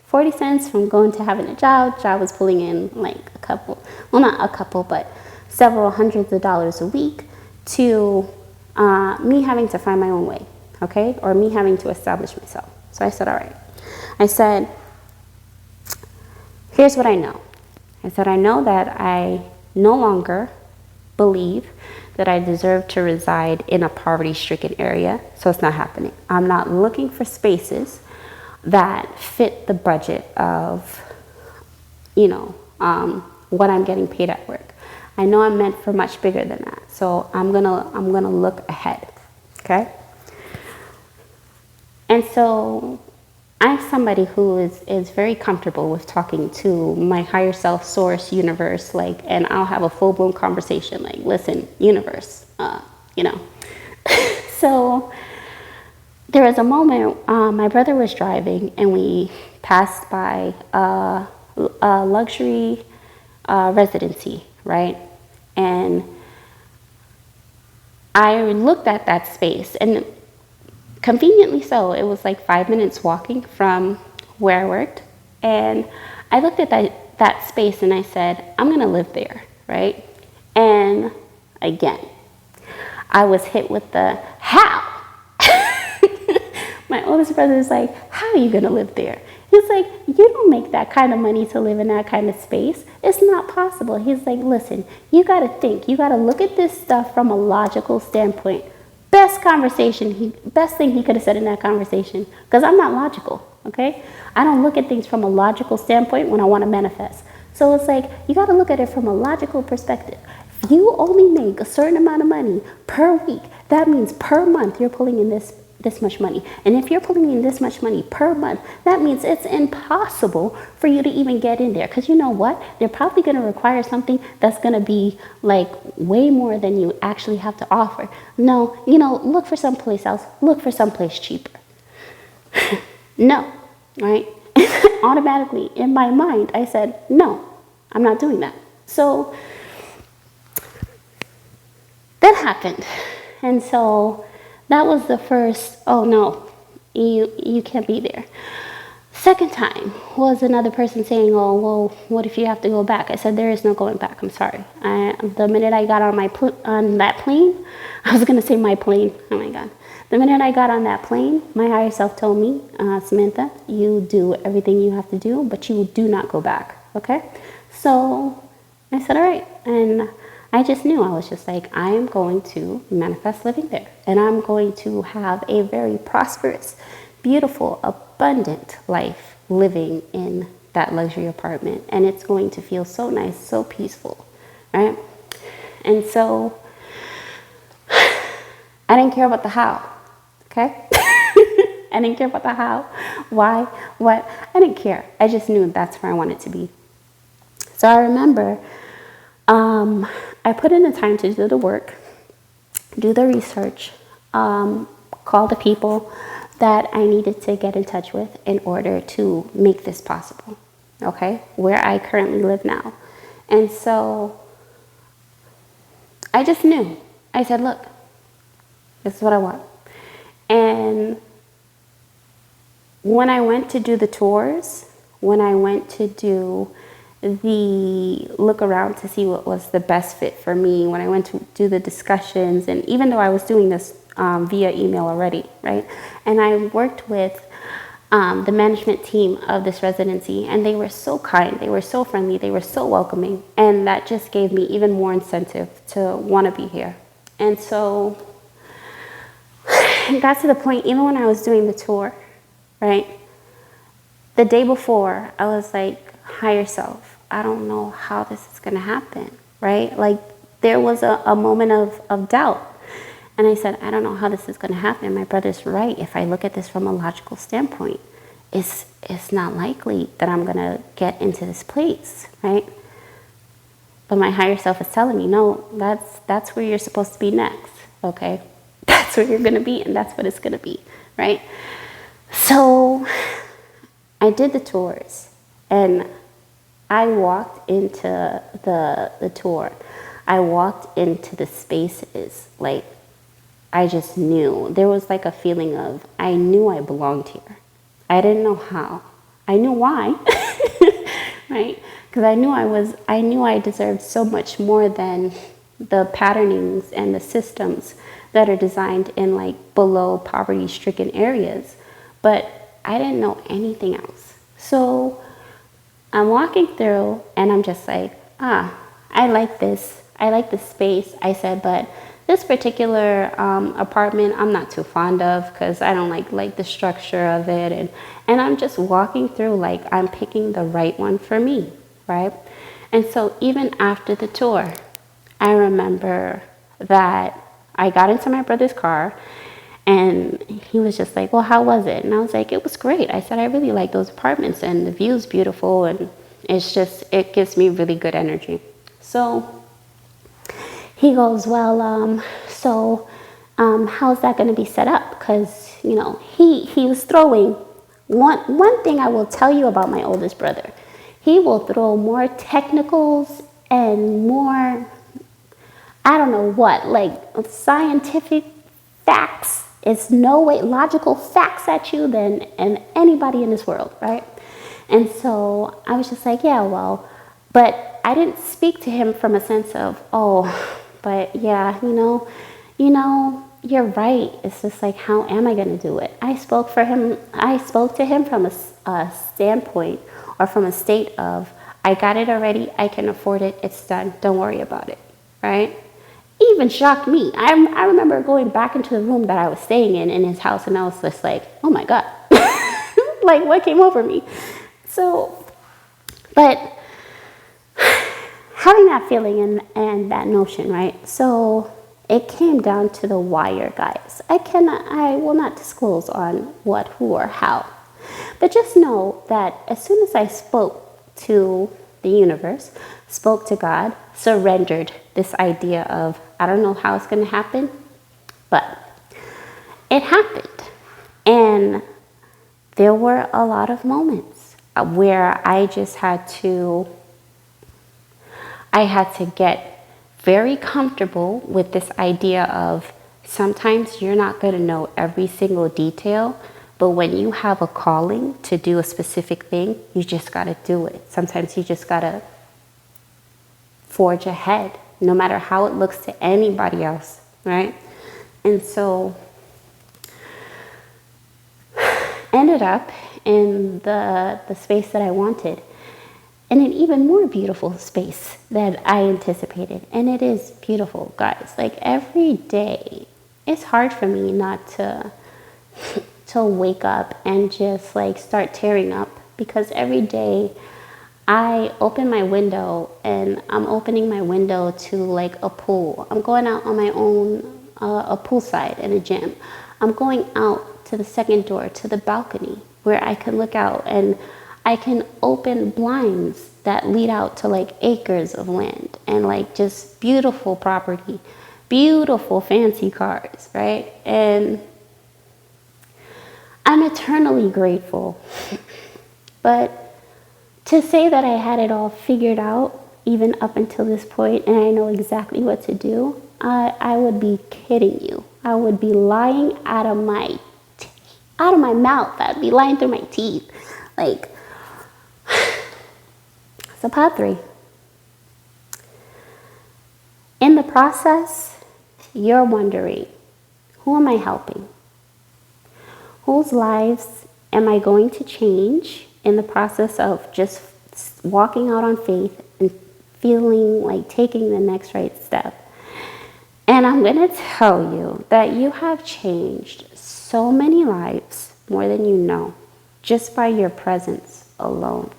40 cents from going to having a job was pulling in like but several hundreds of dollars a week, to me having to find my own way, okay? Or me having to establish myself. So I said, all right. I said, here's what I know. I said, I know that I no longer believe that I deserve to reside in a poverty-stricken area, so it's not happening. I'm not looking for spaces that fit the budget of, you know, what I'm getting paid at work. I know I'm meant for much bigger than that, so I'm gonna look ahead, okay? And so I'm somebody who is very comfortable with talking to my higher self, source, universe, like, and I'll have a full-blown conversation, like, listen, universe, you know. So there was a moment, my brother was driving and we passed by a luxury residency, right? And I looked at that space, and conveniently so, it was like 5 minutes walking from where I worked. And I looked at that space and I said, I'm gonna live there, right? And again, I was hit with the how. My oldest brother is like, how are you gonna live there? He's like, you don't make that kind of money to live in that kind of space. It's not possible. He's like, listen, you gotta think, you gotta look at this stuff from a logical standpoint. Best thing he could have said in that conversation, because I'm not logical, okay? I don't look at things from a logical standpoint when I want to manifest. So it's like, you got to look at it from a logical perspective. If you only make a certain amount of money per week, that means per month you're pulling in this much money. And if you're pulling in this much money per month, that means it's impossible for you to even get in there. Because you know what? They're probably going to require something that's going to be like way more than you actually have to offer. No, look for someplace else. Look for someplace cheaper. No, right? Automatically in my mind, I said, no, I'm not doing that. So that happened. And so that was the first, oh no, you can't be there. Second time was another person saying, oh, well, what if you have to go back? I said, there is no going back. I'm sorry. The minute I got on that plane, I was going to say my plane. Oh my God. The minute I got on that plane, my higher self told me, Samantha, you do everything you have to do, but you do not go back. Okay? So I said, all right. And I just knew, I was just like, I am going to manifest living there. And I'm going to have a very prosperous, beautiful, abundant life living in that luxury apartment. And it's going to feel so nice, so peaceful, right? And so I didn't care about the how, okay? I didn't care about the how, why, what. I didn't care. I just knew that's where I wanted to be. So I remember I put in the time to do the work, do the research, call the people that I needed to get in touch with in order to make this possible, okay, where I currently live now. And so I just knew. I said, look, this is what I want. And when I went to do the tours, when I went to do the look around to see what was the best fit for me, when I went to do the discussions, and even though I was doing this via email already, right? And I worked with the management team of this residency, and they were so kind, they were so friendly, they were so welcoming, and that just gave me even more incentive to want to be here. And so it got to the point, even when I was doing the tour, right? The day before, I was like, higher self, I don't know how this is going to happen, right? Like there was a moment of doubt. And I said, I don't know how this is going to happen. My brother's right. If I look at this from a logical standpoint, it's not likely that I'm going to get into this place, right? But my higher self is telling me, no, that's where you're supposed to be next, okay? That's where you're going to be, and that's what it's going to be, right? So I did the tours, and I walked into the tour. I walked into the spaces, like, I just knew. There was like a feeling of, I knew I belonged here. I didn't know how. I knew why, right? Because I knew I deserved so much more than the patternings and the systems that are designed in like below poverty-stricken areas. But I didn't know anything else. So I'm walking through and I'm just like, I like this. I like the space. I said, but this particular apartment, I'm not too fond of because I don't like the structure of it. And I'm just walking through like I'm picking the right one for me, right? And so even after the tour, I remember that I got into my brother's car and he was just like, well, how was it? And I was like, it was great. I said, I really like those apartments and the view's beautiful and it gives me really good energy. So he goes, well, how's that going to be set up? Because he was throwing. One thing I will tell you about my oldest brother, he will throw more technicals and more, I don't know what, like scientific facts. It's no way logical facts at you than anybody in this world, right? And so I was just like, yeah, well, but I didn't speak to him from a sense of, oh, but yeah, you're right. It's just like, how am I going to do it? I spoke to him from a standpoint or from a state of, I got it already. I can afford it. It's done. Don't worry about it. Right? Even shocked me. I remember going back into the room that I was staying in his house, and I was just like, oh my God. Like, what came over me? So, but having that feeling and that notion, right? So it came down to the wire, guys. I will not disclose on what, who, or how. But just know that as soon as I spoke to the universe, spoke to God, surrendered this idea of, I don't know how it's going to happen, but it happened. And there were a lot of moments where I just had to get very comfortable with this idea of sometimes you're not going to know every single detail, but when you have a calling to do a specific thing, you just got to do it. Sometimes you just got to forge ahead, no matter how it looks to anybody else, right? And so ended up in the space that I wanted, in an even more beautiful space that I anticipated. And it is beautiful, guys. Like, every day, it's hard for me not to wake up and just like start tearing up, because every day I open my window and I'm opening my window to like a pool. I'm going out on my own, a poolside and a gym. I'm going out to the second door, to the balcony, where I can look out and I can open blinds that lead out to like acres of land and like just beautiful property, beautiful fancy cars, right? And I'm eternally grateful. But to say that I had it all figured out, even up until this point, and I know exactly what to do, I would be kidding you. I would be lying out of my mouth. I'd be lying through my teeth. Like, so part 3. In the process, you're wondering, who am I helping? Whose lives am I going to change in the process of just walking out on faith and feeling like taking the next right step? And I'm going to tell you that you have changed so many lives, more than you know, just by your presence alone.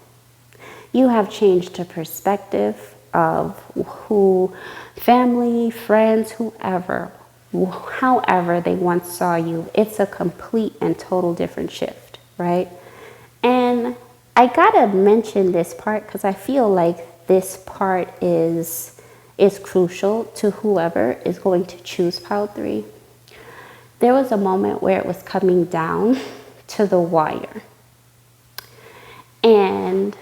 You have changed the perspective of who family, friends, whoever, however they once saw you. It's a complete and total different shift, right? And I gotta mention this part because I feel like this part is crucial to whoever is going to choose PULE 3. There was a moment where it was coming down to the wire. And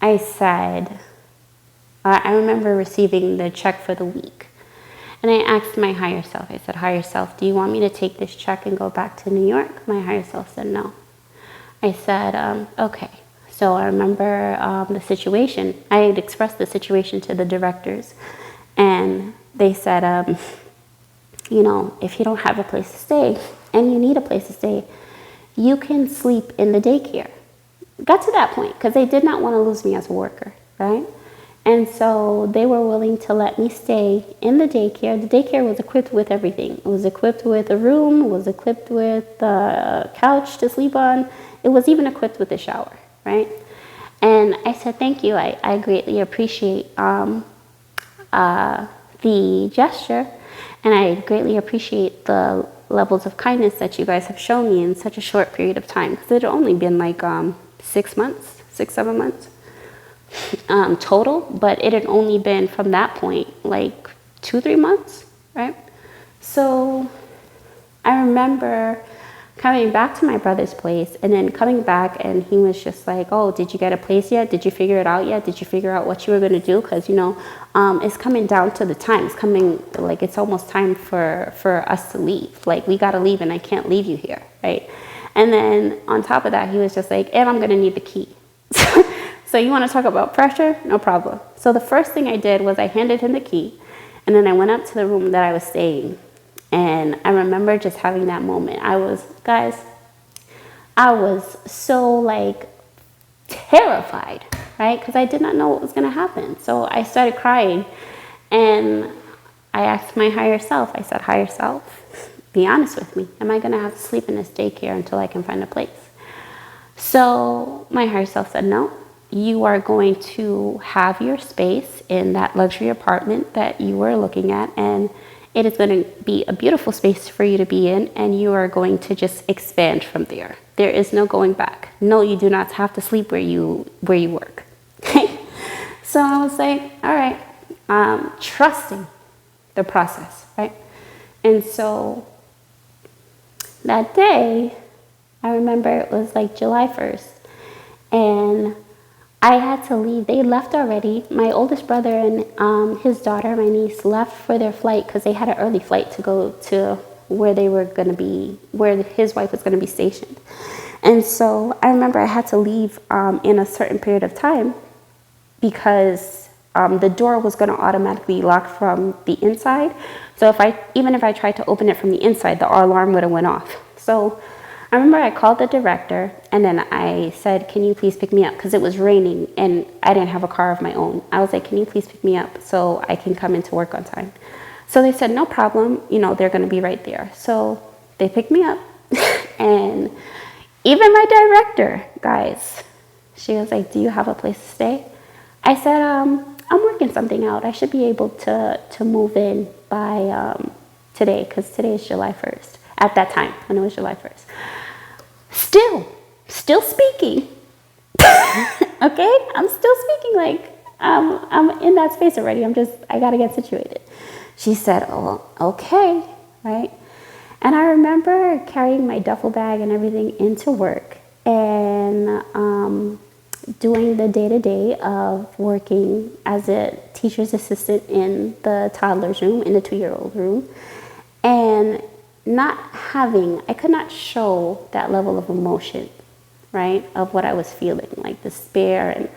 I said, I remember receiving the check for the week. And I asked my higher self, I said, higher self, do you want me to take this check and go back to New York? My higher self said no. I said, okay. So I remember the situation. I had expressed the situation to the directors. And they said, you know, if you don't have a place to stay and you need a place to stay, you can sleep in the daycare. Got to that point because they did not want to lose me as a worker, right? And so they were willing to let me stay in the daycare. The daycare was equipped with everything. It was equipped with a room. It was equipped with a couch to sleep on. It was even equipped with a shower, right? And I said, thank you. I greatly appreciate the gesture. And I greatly appreciate the levels of kindness that you guys have shown me in such a short period of time. Because it had only been like 6 months, 7 months. Total, but it had only been from that point like 2-3 months, right? So I remember coming back to my brother's place and then coming back, and he was just like, oh, did you get a place yet? Did you figure it out yet? Did you figure out what you were going to do? Because, it's coming down to the time. It's coming, like, it's almost time for us to leave. Like, we got to leave, and I can't leave you here, right? And then on top of that, he was just like, and I'm going to need the key. So you want to talk about pressure? No problem. So the first thing I did was I handed him the key, and then I went up to the room that I was staying. And I remember just having that moment. I was so like terrified, right? Because I did not know what was going to happen. So I started crying, and I asked my higher self, I said, higher self, be honest with me. Am I going to have to sleep in this daycare until I can find a place? So my higher self said, no, you are going to have your space in that luxury apartment that you were looking at, and it is going to be a beautiful space for you to be in, and you are going to just expand from there. There is no going back. No, you do not have to sleep where you work. So I was like, all right, trusting the process, right? And so that day, I remember it was like July 1st, and I had to leave. They left already. My oldest brother and his daughter, my niece, left for their flight because they had an early flight to go to where they were going to be, where his wife was going to be stationed. And so I remember I had to leave in a certain period of time because the door was going to automatically lock from the inside. So even if I tried to open it from the inside, the alarm would have went off. So I remember I called the director, and then I said, can you please pick me up? Because it was raining and I didn't have a car of my own. I was like, can you please pick me up so I can come into work on time? So they said, no problem. They're going to be right there. So they picked me up. And even my director, guys, she was like, do you have a place to stay? I said, I'm working something out. I should be able to move in by today, because today is July 1st. At that time, when it was July 1st. Still speaking. Okay? I'm still speaking, like, I'm in that space already. I got to get situated. She said, oh, okay, right? And I remember carrying my duffel bag and everything into work and doing the day-to-day of working as a teacher's assistant in the toddler's room, in the 2-year-old room. And I could not show that level of emotion, right, of what I was feeling, like despair, and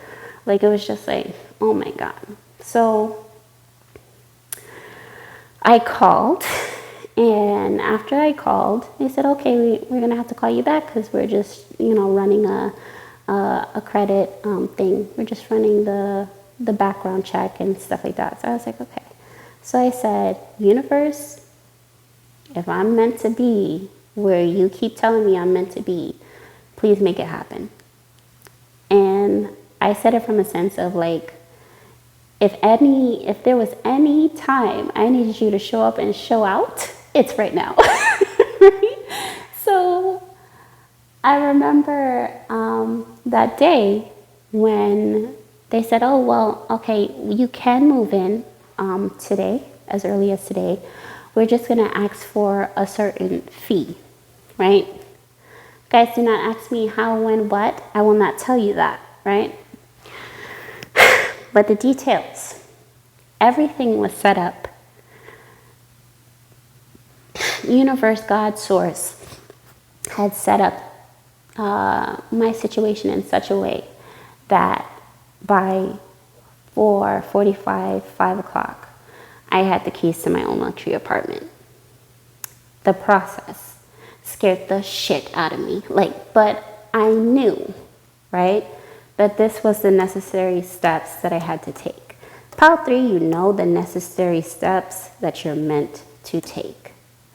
like it was just like, oh my God. So I called, and after I called, they said, okay, we're going to have to call you back because we're just, running a credit thing. We're just running the background check and stuff like that. So I was like, okay. So I said, universe, if I'm meant to be where you keep telling me I'm meant to be, please make it happen. And I said it from a sense of like, if there was any time I needed you to show up and show out, it's right now. Right? So I remember that day when they said, oh, well, okay, you can move in today, as early as today. We're just going to ask for a certain fee, right? Guys, do not ask me how, when, what. I will not tell you that, right? But the details, everything was set up. Universe, God, Source had set up my situation in such a way that by 4:45, 5 o'clock, I had the keys to my own luxury apartment. The process scared the shit out of me. But I knew, right, that this was the necessary steps that I had to take. Pile 3, the necessary steps that you're meant to take.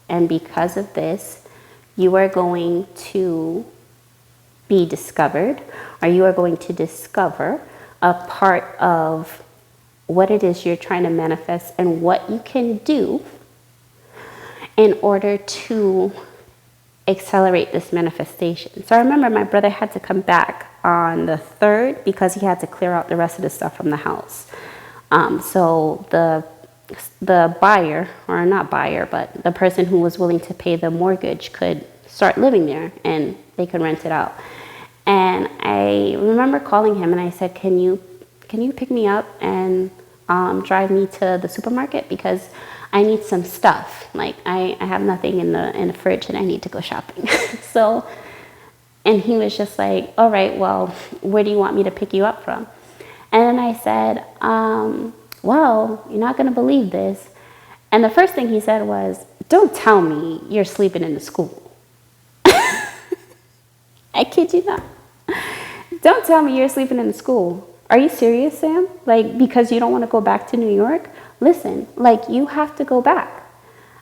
And because of this, you are going to be discovered, or you are going to discover a part of what it is you're trying to manifest and what you can do in order to accelerate this manifestation. So I remember my brother had to come back on the 3rd because he had to clear out the rest of the stuff from the house. So the buyer, or not buyer, but the person who was willing to pay the mortgage could start living there and they could rent it out. And I remember calling him and I said, can you pick me up and drive me to the supermarket, because I need some stuff. Like I have nothing in the fridge and I need to go shopping. So, and he was just like, all right, well, where do you want me to pick you up from? And then I said, well, you're not going to believe this. And the first thing he said was, don't tell me you're sleeping in the school. I kid you not. Don't tell me you're sleeping in the school. Are you serious, Sam? Like, because you don't want to go back to New York? Listen, like, you have to go back.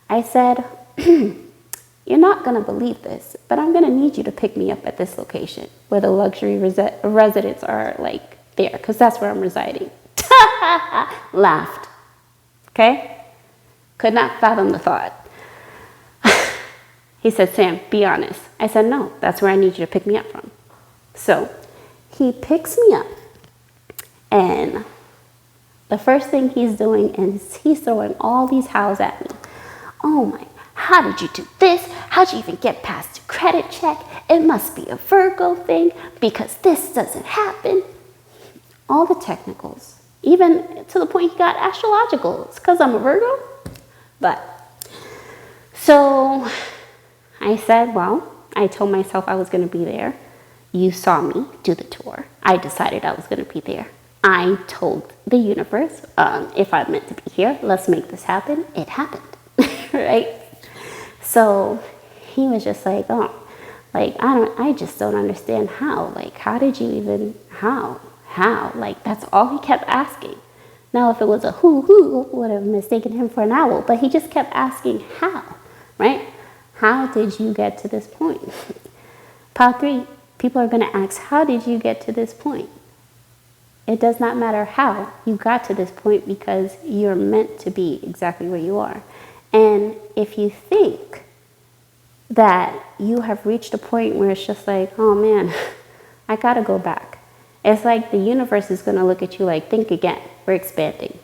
I said, you're not going to believe this, but I'm going to need you to pick me up at this location where the luxury residents are, like, there, because that's where I'm residing. Laughed. Okay? Could not fathom the thought. He said, Sam, be honest. I said, no, that's where I need you to pick me up from. So he picks me up, and the first thing he's doing is he's throwing all these hows at me. Oh my, how did you do this? How'd you even get past the credit check? It must be a Virgo thing because this doesn't happen. All the technicals, even to the point he got astrologicals because I'm a Virgo. But so I said, well, I told myself I was going to be there. You saw me do the tour. I decided I was going to be there. I told the universe, if I'm meant to be here, let's make this happen. It happened, right? So he was just like, oh, like, I just don't understand how. Like, how did you even, how? Like, that's all he kept asking. Now, if it was a who, would have mistaken him for an owl, but he just kept asking how, right? How did you get to this point? Pile 3, people are going to ask, how did you get to this point? It does not matter how you got to this point because you're meant to be exactly where you are. And if you think that you have reached a point where it's just like, oh man, I got to go back. It's like the universe is going to look at you like, think again, we're expanding,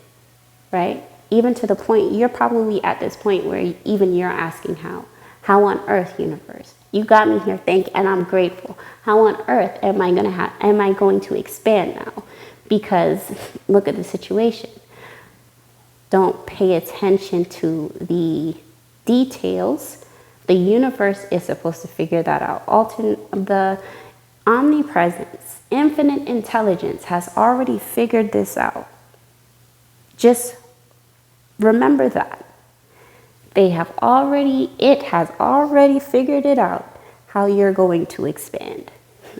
right? Even to the point, you're probably at this point where even you're asking how. How on earth, universe? You got me here, and I'm grateful. How on earth am I going to expand now? Because look at the situation. Don't pay attention to the details. The universe is supposed to figure that out. The omnipresence, infinite intelligence has already figured this out. Just remember that. It has already figured it out how you're going to expand.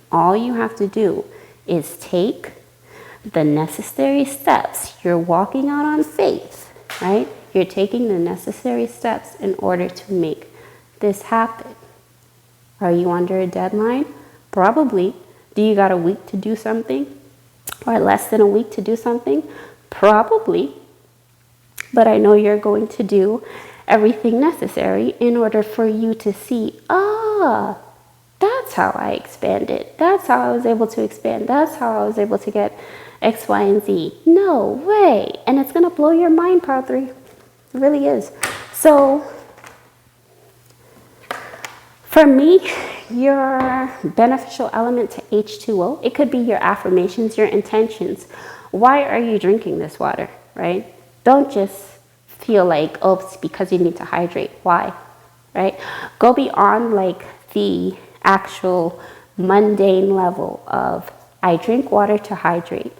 All you have to do is take the necessary steps. You're walking out on faith, right? You're taking the necessary steps in order to make this happen. Are you under a deadline? Probably. Do you got a week to do something? Or less than a week to do something? Probably. But I know you're going to do everything necessary in order for you to see, that's how I expanded. That's how I was able to expand. That's how I was able to get X, Y, and Z. No way. And it's going to blow your mind, Pile 3. It really is. So for me, your beneficial element to H2O, it could be your affirmations, your intentions. Why are you drinking this water, right? Don't just feel like, oh, it's because you need to hydrate. Why, right? Go beyond like the actual mundane level of, I drink water to hydrate.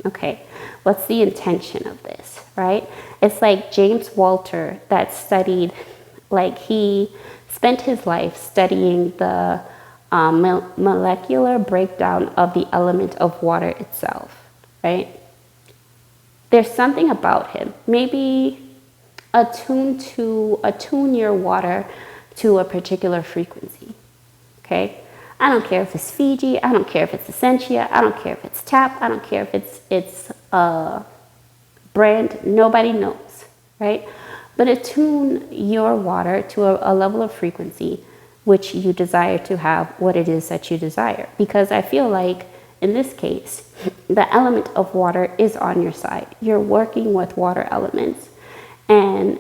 Okay, what's the intention of this, right? It's like James Walter that studied, like he spent his life studying the molecular breakdown of the element of water itself, right? There's something about him. Maybe attune your water to a particular frequency, okay? I don't care if it's Fiji, I don't care if it's Essentia, I don't care if it's tap, I don't care if it's a brand, nobody knows, right? But attune your water to a level of frequency which you desire to have what it is that you desire. Because I feel like in this case, the element of water is on your side. You're working with water elements. And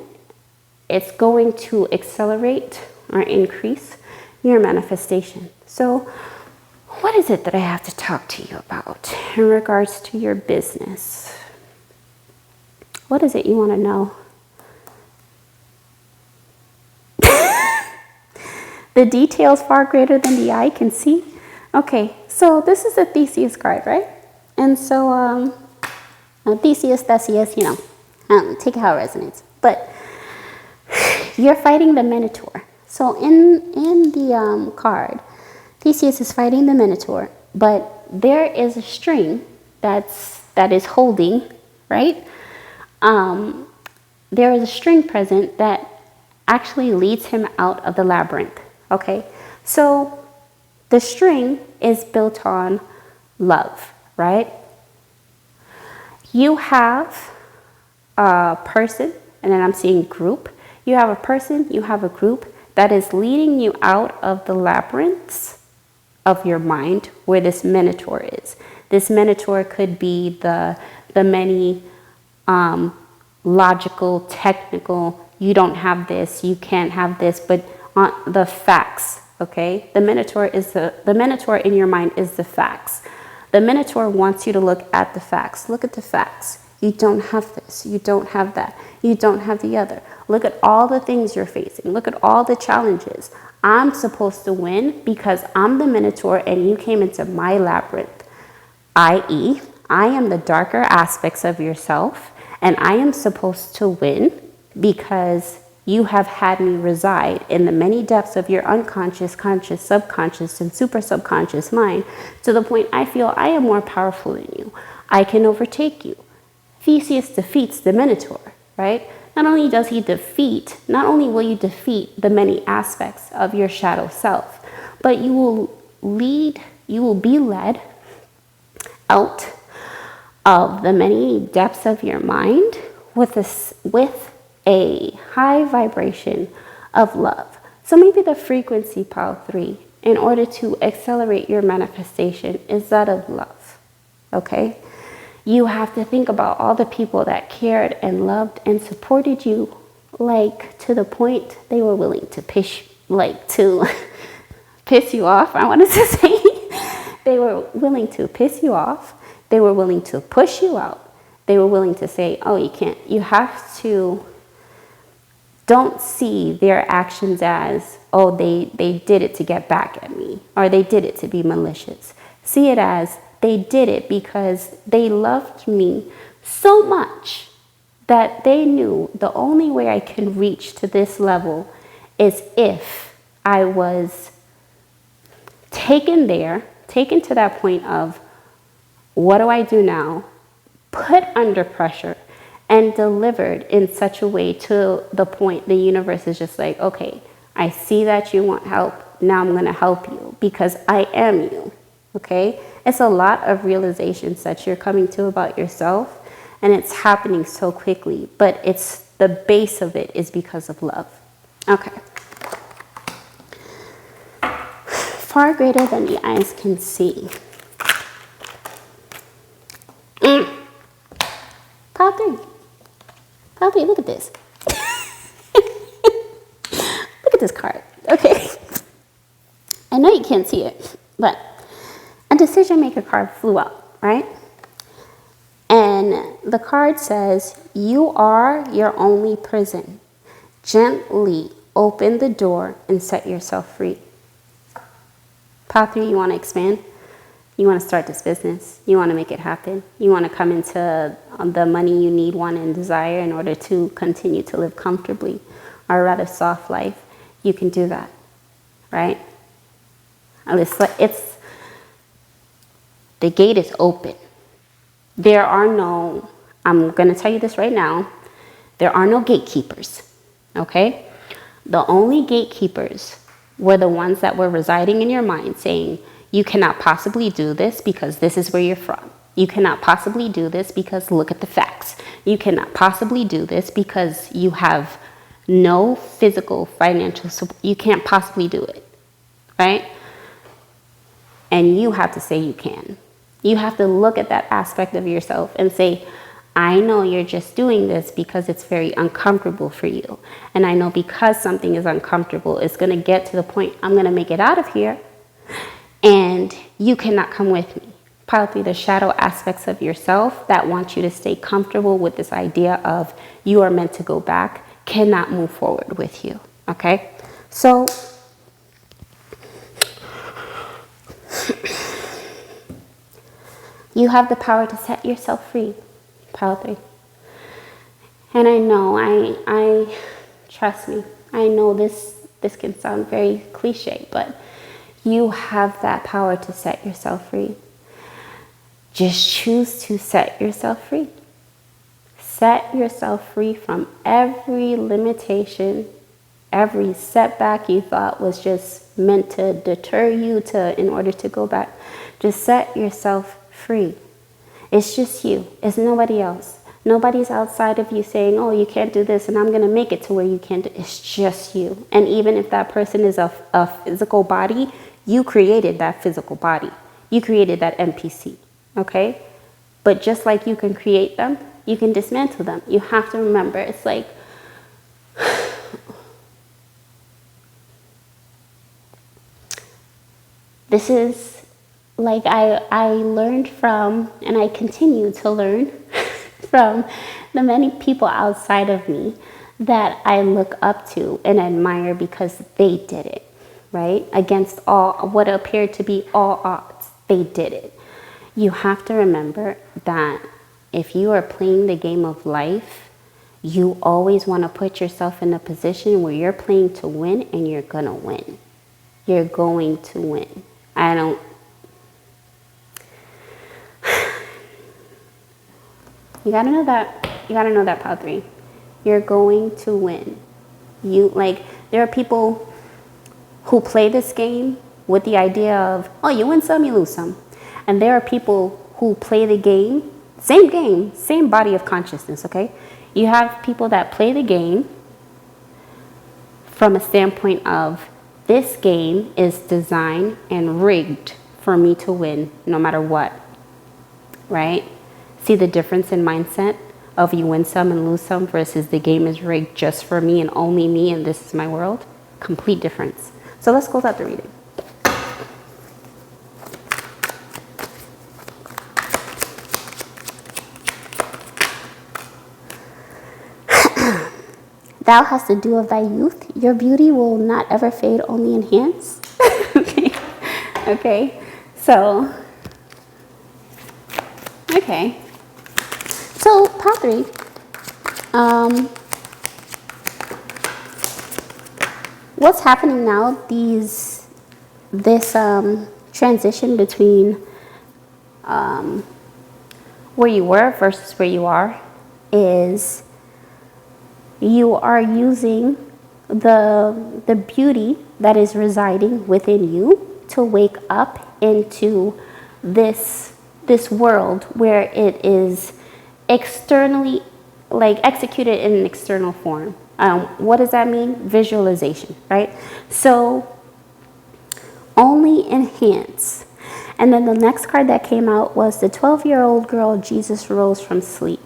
it's going to accelerate or increase your manifestation. So what is it that I have to talk to you about in regards to your business? What is it you want to know? The details far greater than the eye can see. Okay, so this is a Theseus card, right? And so Theseus, take it how it resonates. But you're fighting the Minotaur. So in the card, Theseus is fighting the Minotaur, but there is a string that is holding, right? There is a string present that actually leads him out of the labyrinth. Okay, so the string is built on love, right? You have a person, and then I'm seeing group. You have a person, you have a group that is leading you out of the labyrinths of your mind where this Minotaur is. This Minotaur could be the many logical, technical, you don't have this, you can't have this, but on the facts, okay? The Minotaur in your mind is the facts. The Minotaur wants you to look at the facts. Look at the facts. You don't have this. You don't have that. You don't have the other. Look at all the things you're facing. Look at all the challenges. I'm supposed to win because I'm the Minotaur and you came into my labyrinth, i.e., I am the darker aspects of yourself and I am supposed to win because you have had me reside in the many depths of your unconscious, conscious, subconscious, and super subconscious mind to the point I feel I am more powerful than you. I can overtake you. Theseus defeats the Minotaur, right? Not only will you defeat the many aspects of your shadow self, but you will be led out of the many depths of your mind with a high vibration of love. So maybe the frequency, Pile 3, in order to accelerate your manifestation is that of love, okay? You have to think about all the people that cared and loved and supported you, like to the point they were willing to piss you off. I wanted to say they were willing to piss you off. They were willing to push you out. They were willing to say, oh, you can't. You have to. Don't see their actions as, oh, they did it to get back at me, or they did it to be malicious. See it as they did it because they loved me so much that they knew the only way I can reach to this level is if I was taken to that point of, what do I do now? Put under pressure and delivered in such a way to the point the universe is just like, okay, I see that you want help. Now I'm going to help you because I am you. Okay? It's a lot of realizations that you're coming to about yourself, and it's happening so quickly, but it's the base of it is because of love. Okay. Far greater than the eyes can see. Pile 3. Pile 3, look at this. Look at this card. Okay. I know you can't see it, but a decision maker card flew out, right? And the card says, you are your only prison. Gently open the door and set yourself free. Pile 3, you want to expand? You want to start this business. You want to make it happen. You want to come into the money you need, want, and desire in order to continue to live comfortably or a rather soft life. You can do that, right? It's the gate is open. There are no, I'm going to tell you this right now, there are no gatekeepers, okay? The only gatekeepers were the ones that were residing in your mind saying, you cannot possibly do this because this is where you're from. You cannot possibly do this because look at the facts. You cannot possibly do this because you have no physical, financial support. You can't possibly do it, right? And you have to say you can. You have to look at that aspect of yourself and say, I know you're just doing this because it's very uncomfortable for you. And I know because something is uncomfortable, it's going to get to the point I'm going to make it out of here and you cannot come with me. Probably the shadow aspects of yourself that want you to stay comfortable with this idea of you are meant to go back cannot move forward with you. Okay? So you have the power to set yourself free. Pile 3. And I know, I trust me, I know this can sound very cliche, but you have that power to set yourself free. Just choose to set yourself free. Set yourself free from every limitation, every setback you thought was just meant to deter you in order to go back. Just set yourself free. It's just you. It's nobody else. Nobody's outside of you saying, oh, you can't do this and I'm going to make it to where you can't do it. It's just you. And even if that person is a physical body, you created that physical body. You created that NPC. Okay? But just like you can create them, you can dismantle them. You have to remember, it's like, this is like I learned from, and I continue to learn from the many people outside of me that I look up to and admire because they did it, right? Against all what appeared to be all odds, they did it. You have to remember that if you are playing the game of life, you always want to put yourself in a position where you're playing to win and you're going to win. You're going to win. You got to know that. You got to know that, Pile 3. You're going to win. There are people who play this game with the idea of, oh, you win some, you lose some. And there are people who play the game, same body of consciousness, okay? You have people that play the game from a standpoint of, this game is designed and rigged for me to win no matter what, right? See the difference in mindset of you win some and lose some versus the game is rigged just for me and only me and this is my world? Complete difference. So let's close out the reading. Thou hast the dew of thy youth. Your beauty will not ever fade, only enhance. Okay. So, okay. So, Pile 3. What's happening now? This transition between where you were versus where you are is you are using the beauty that is residing within you to wake up into this world where it is externally, like executed in an external form. What does that mean? Visualization, right? So only enhance. And then the next card that came out was the 12-year-old girl, Jesus rose from sleep.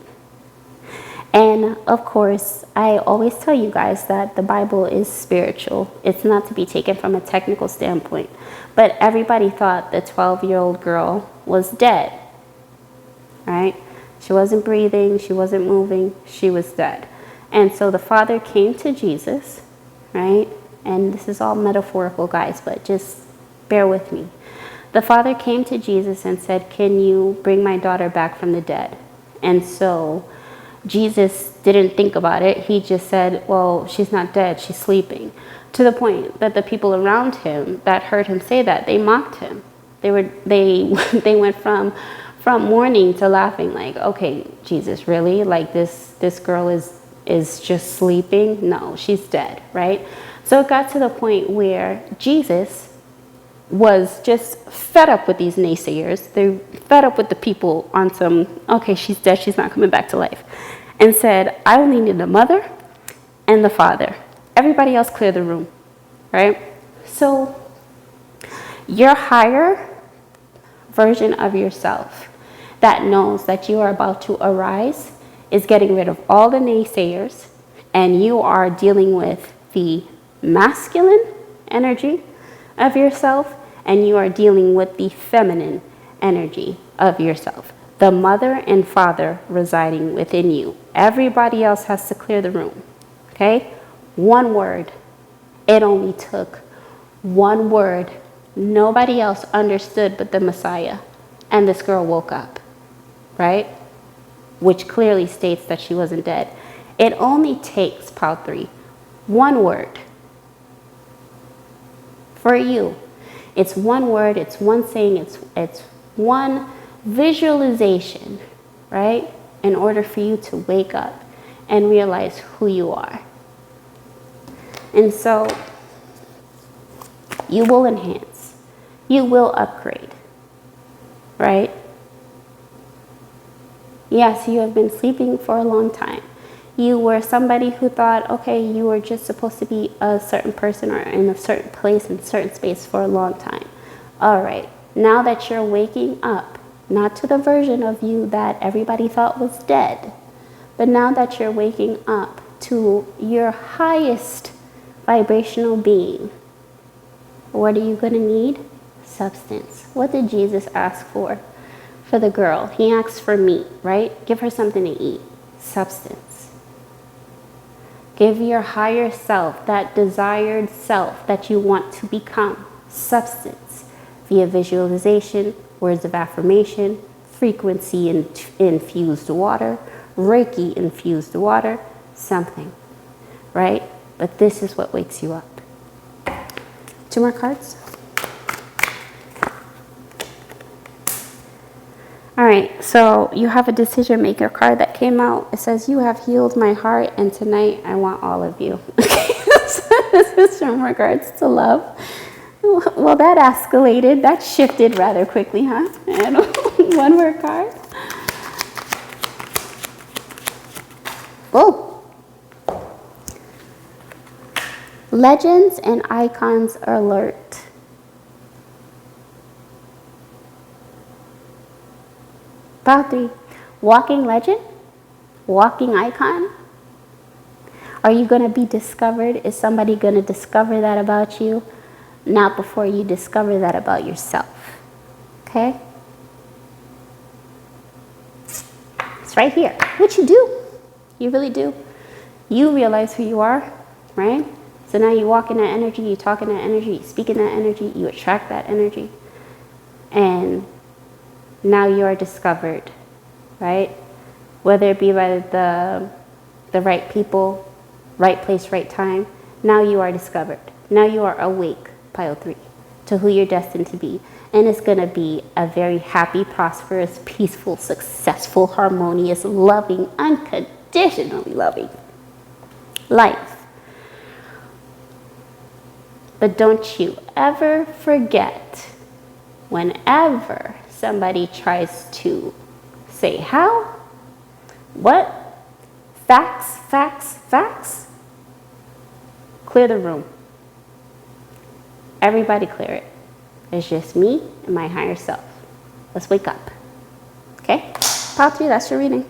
And of course, I always tell you guys that the Bible is spiritual. It's not to be taken from a technical standpoint. But everybody thought the 12-year-old girl was dead, right? She wasn't breathing, she wasn't moving, she was dead. And so the father came to Jesus, right? And this is all metaphorical, guys, but just bear with me. The father came to Jesus and said, can you bring my daughter back from the dead? And so Jesus didn't think about it. He just said, well, she's not dead, she's sleeping. To the point that the people around him that heard him say that, they mocked him. They went from mourning to laughing, like, okay, Jesus, really? Like this girl is just sleeping? No, she's dead, right? So it got to the point where Jesus was just fed up with these naysayers. They fed up with the people on some, okay, she's dead, she's not coming back to life. And said, I only need the mother and the father. Everybody else clear the room, right? So your higher version of yourself that knows that you are about to arise is getting rid of all the naysayers, and you are dealing with the masculine energy of yourself, and you are dealing with the feminine energy of yourself. The mother and father residing within you. Everybody else has to clear the room. Okay? One word. It only took one word. Nobody else understood but the Messiah. And this girl woke up. Right? Which clearly states that she wasn't dead. It only takes, PULE 3, one word for you. It's one word, it's one saying, it's one visualization, right? In order for you to wake up and realize who you are. And so you will enhance, you will upgrade, right? Yes, you have been sleeping for a long time. You were somebody who thought, okay, you were just supposed to be a certain person or in a certain place, in a certain space for a long time. All right, now that you're waking up, not to the version of you that everybody thought was dead, but now that you're waking up to your highest vibrational being, what are you going to need? Substance. What did Jesus ask for? For the girl, he asked for meat, right? Give her something to eat. Substance. Give your higher self, that desired self that you want to become, substance via visualization, words of affirmation, frequency infused water, Reiki infused water, something, right? But this is what wakes you up. 2 more cards. All right, so you have a decision maker card that came out. It says, you have healed my heart, and tonight I want all of you. Okay, so this is from regards to love. Well, that escalated. That shifted rather quickly, huh? And 1 more card. Oh. Legends and icons alert. PULE 3, walking legend, walking icon. Are you going to be discovered? Is somebody going to discover that about you? Not before you discover that about yourself. Okay? It's right here. What you do? You really do. You realize who you are, right? So now you walk in that energy, you talk in that energy, you speak in that energy, you attract that energy. And now you are discovered, right? Whether it be by the right people, right place, right time. Now you are discovered. Now you are awake, PULE 3, to who you're destined to be. And it's going to be a very happy, prosperous, peaceful, successful, harmonious, loving, unconditionally loving life. But don't you ever forget, whenever somebody tries to say how, what, facts, facts, facts, clear the room. Everybody clear it. It's just me and my higher self. Let's wake up. Okay? PULE 3, that's your reading.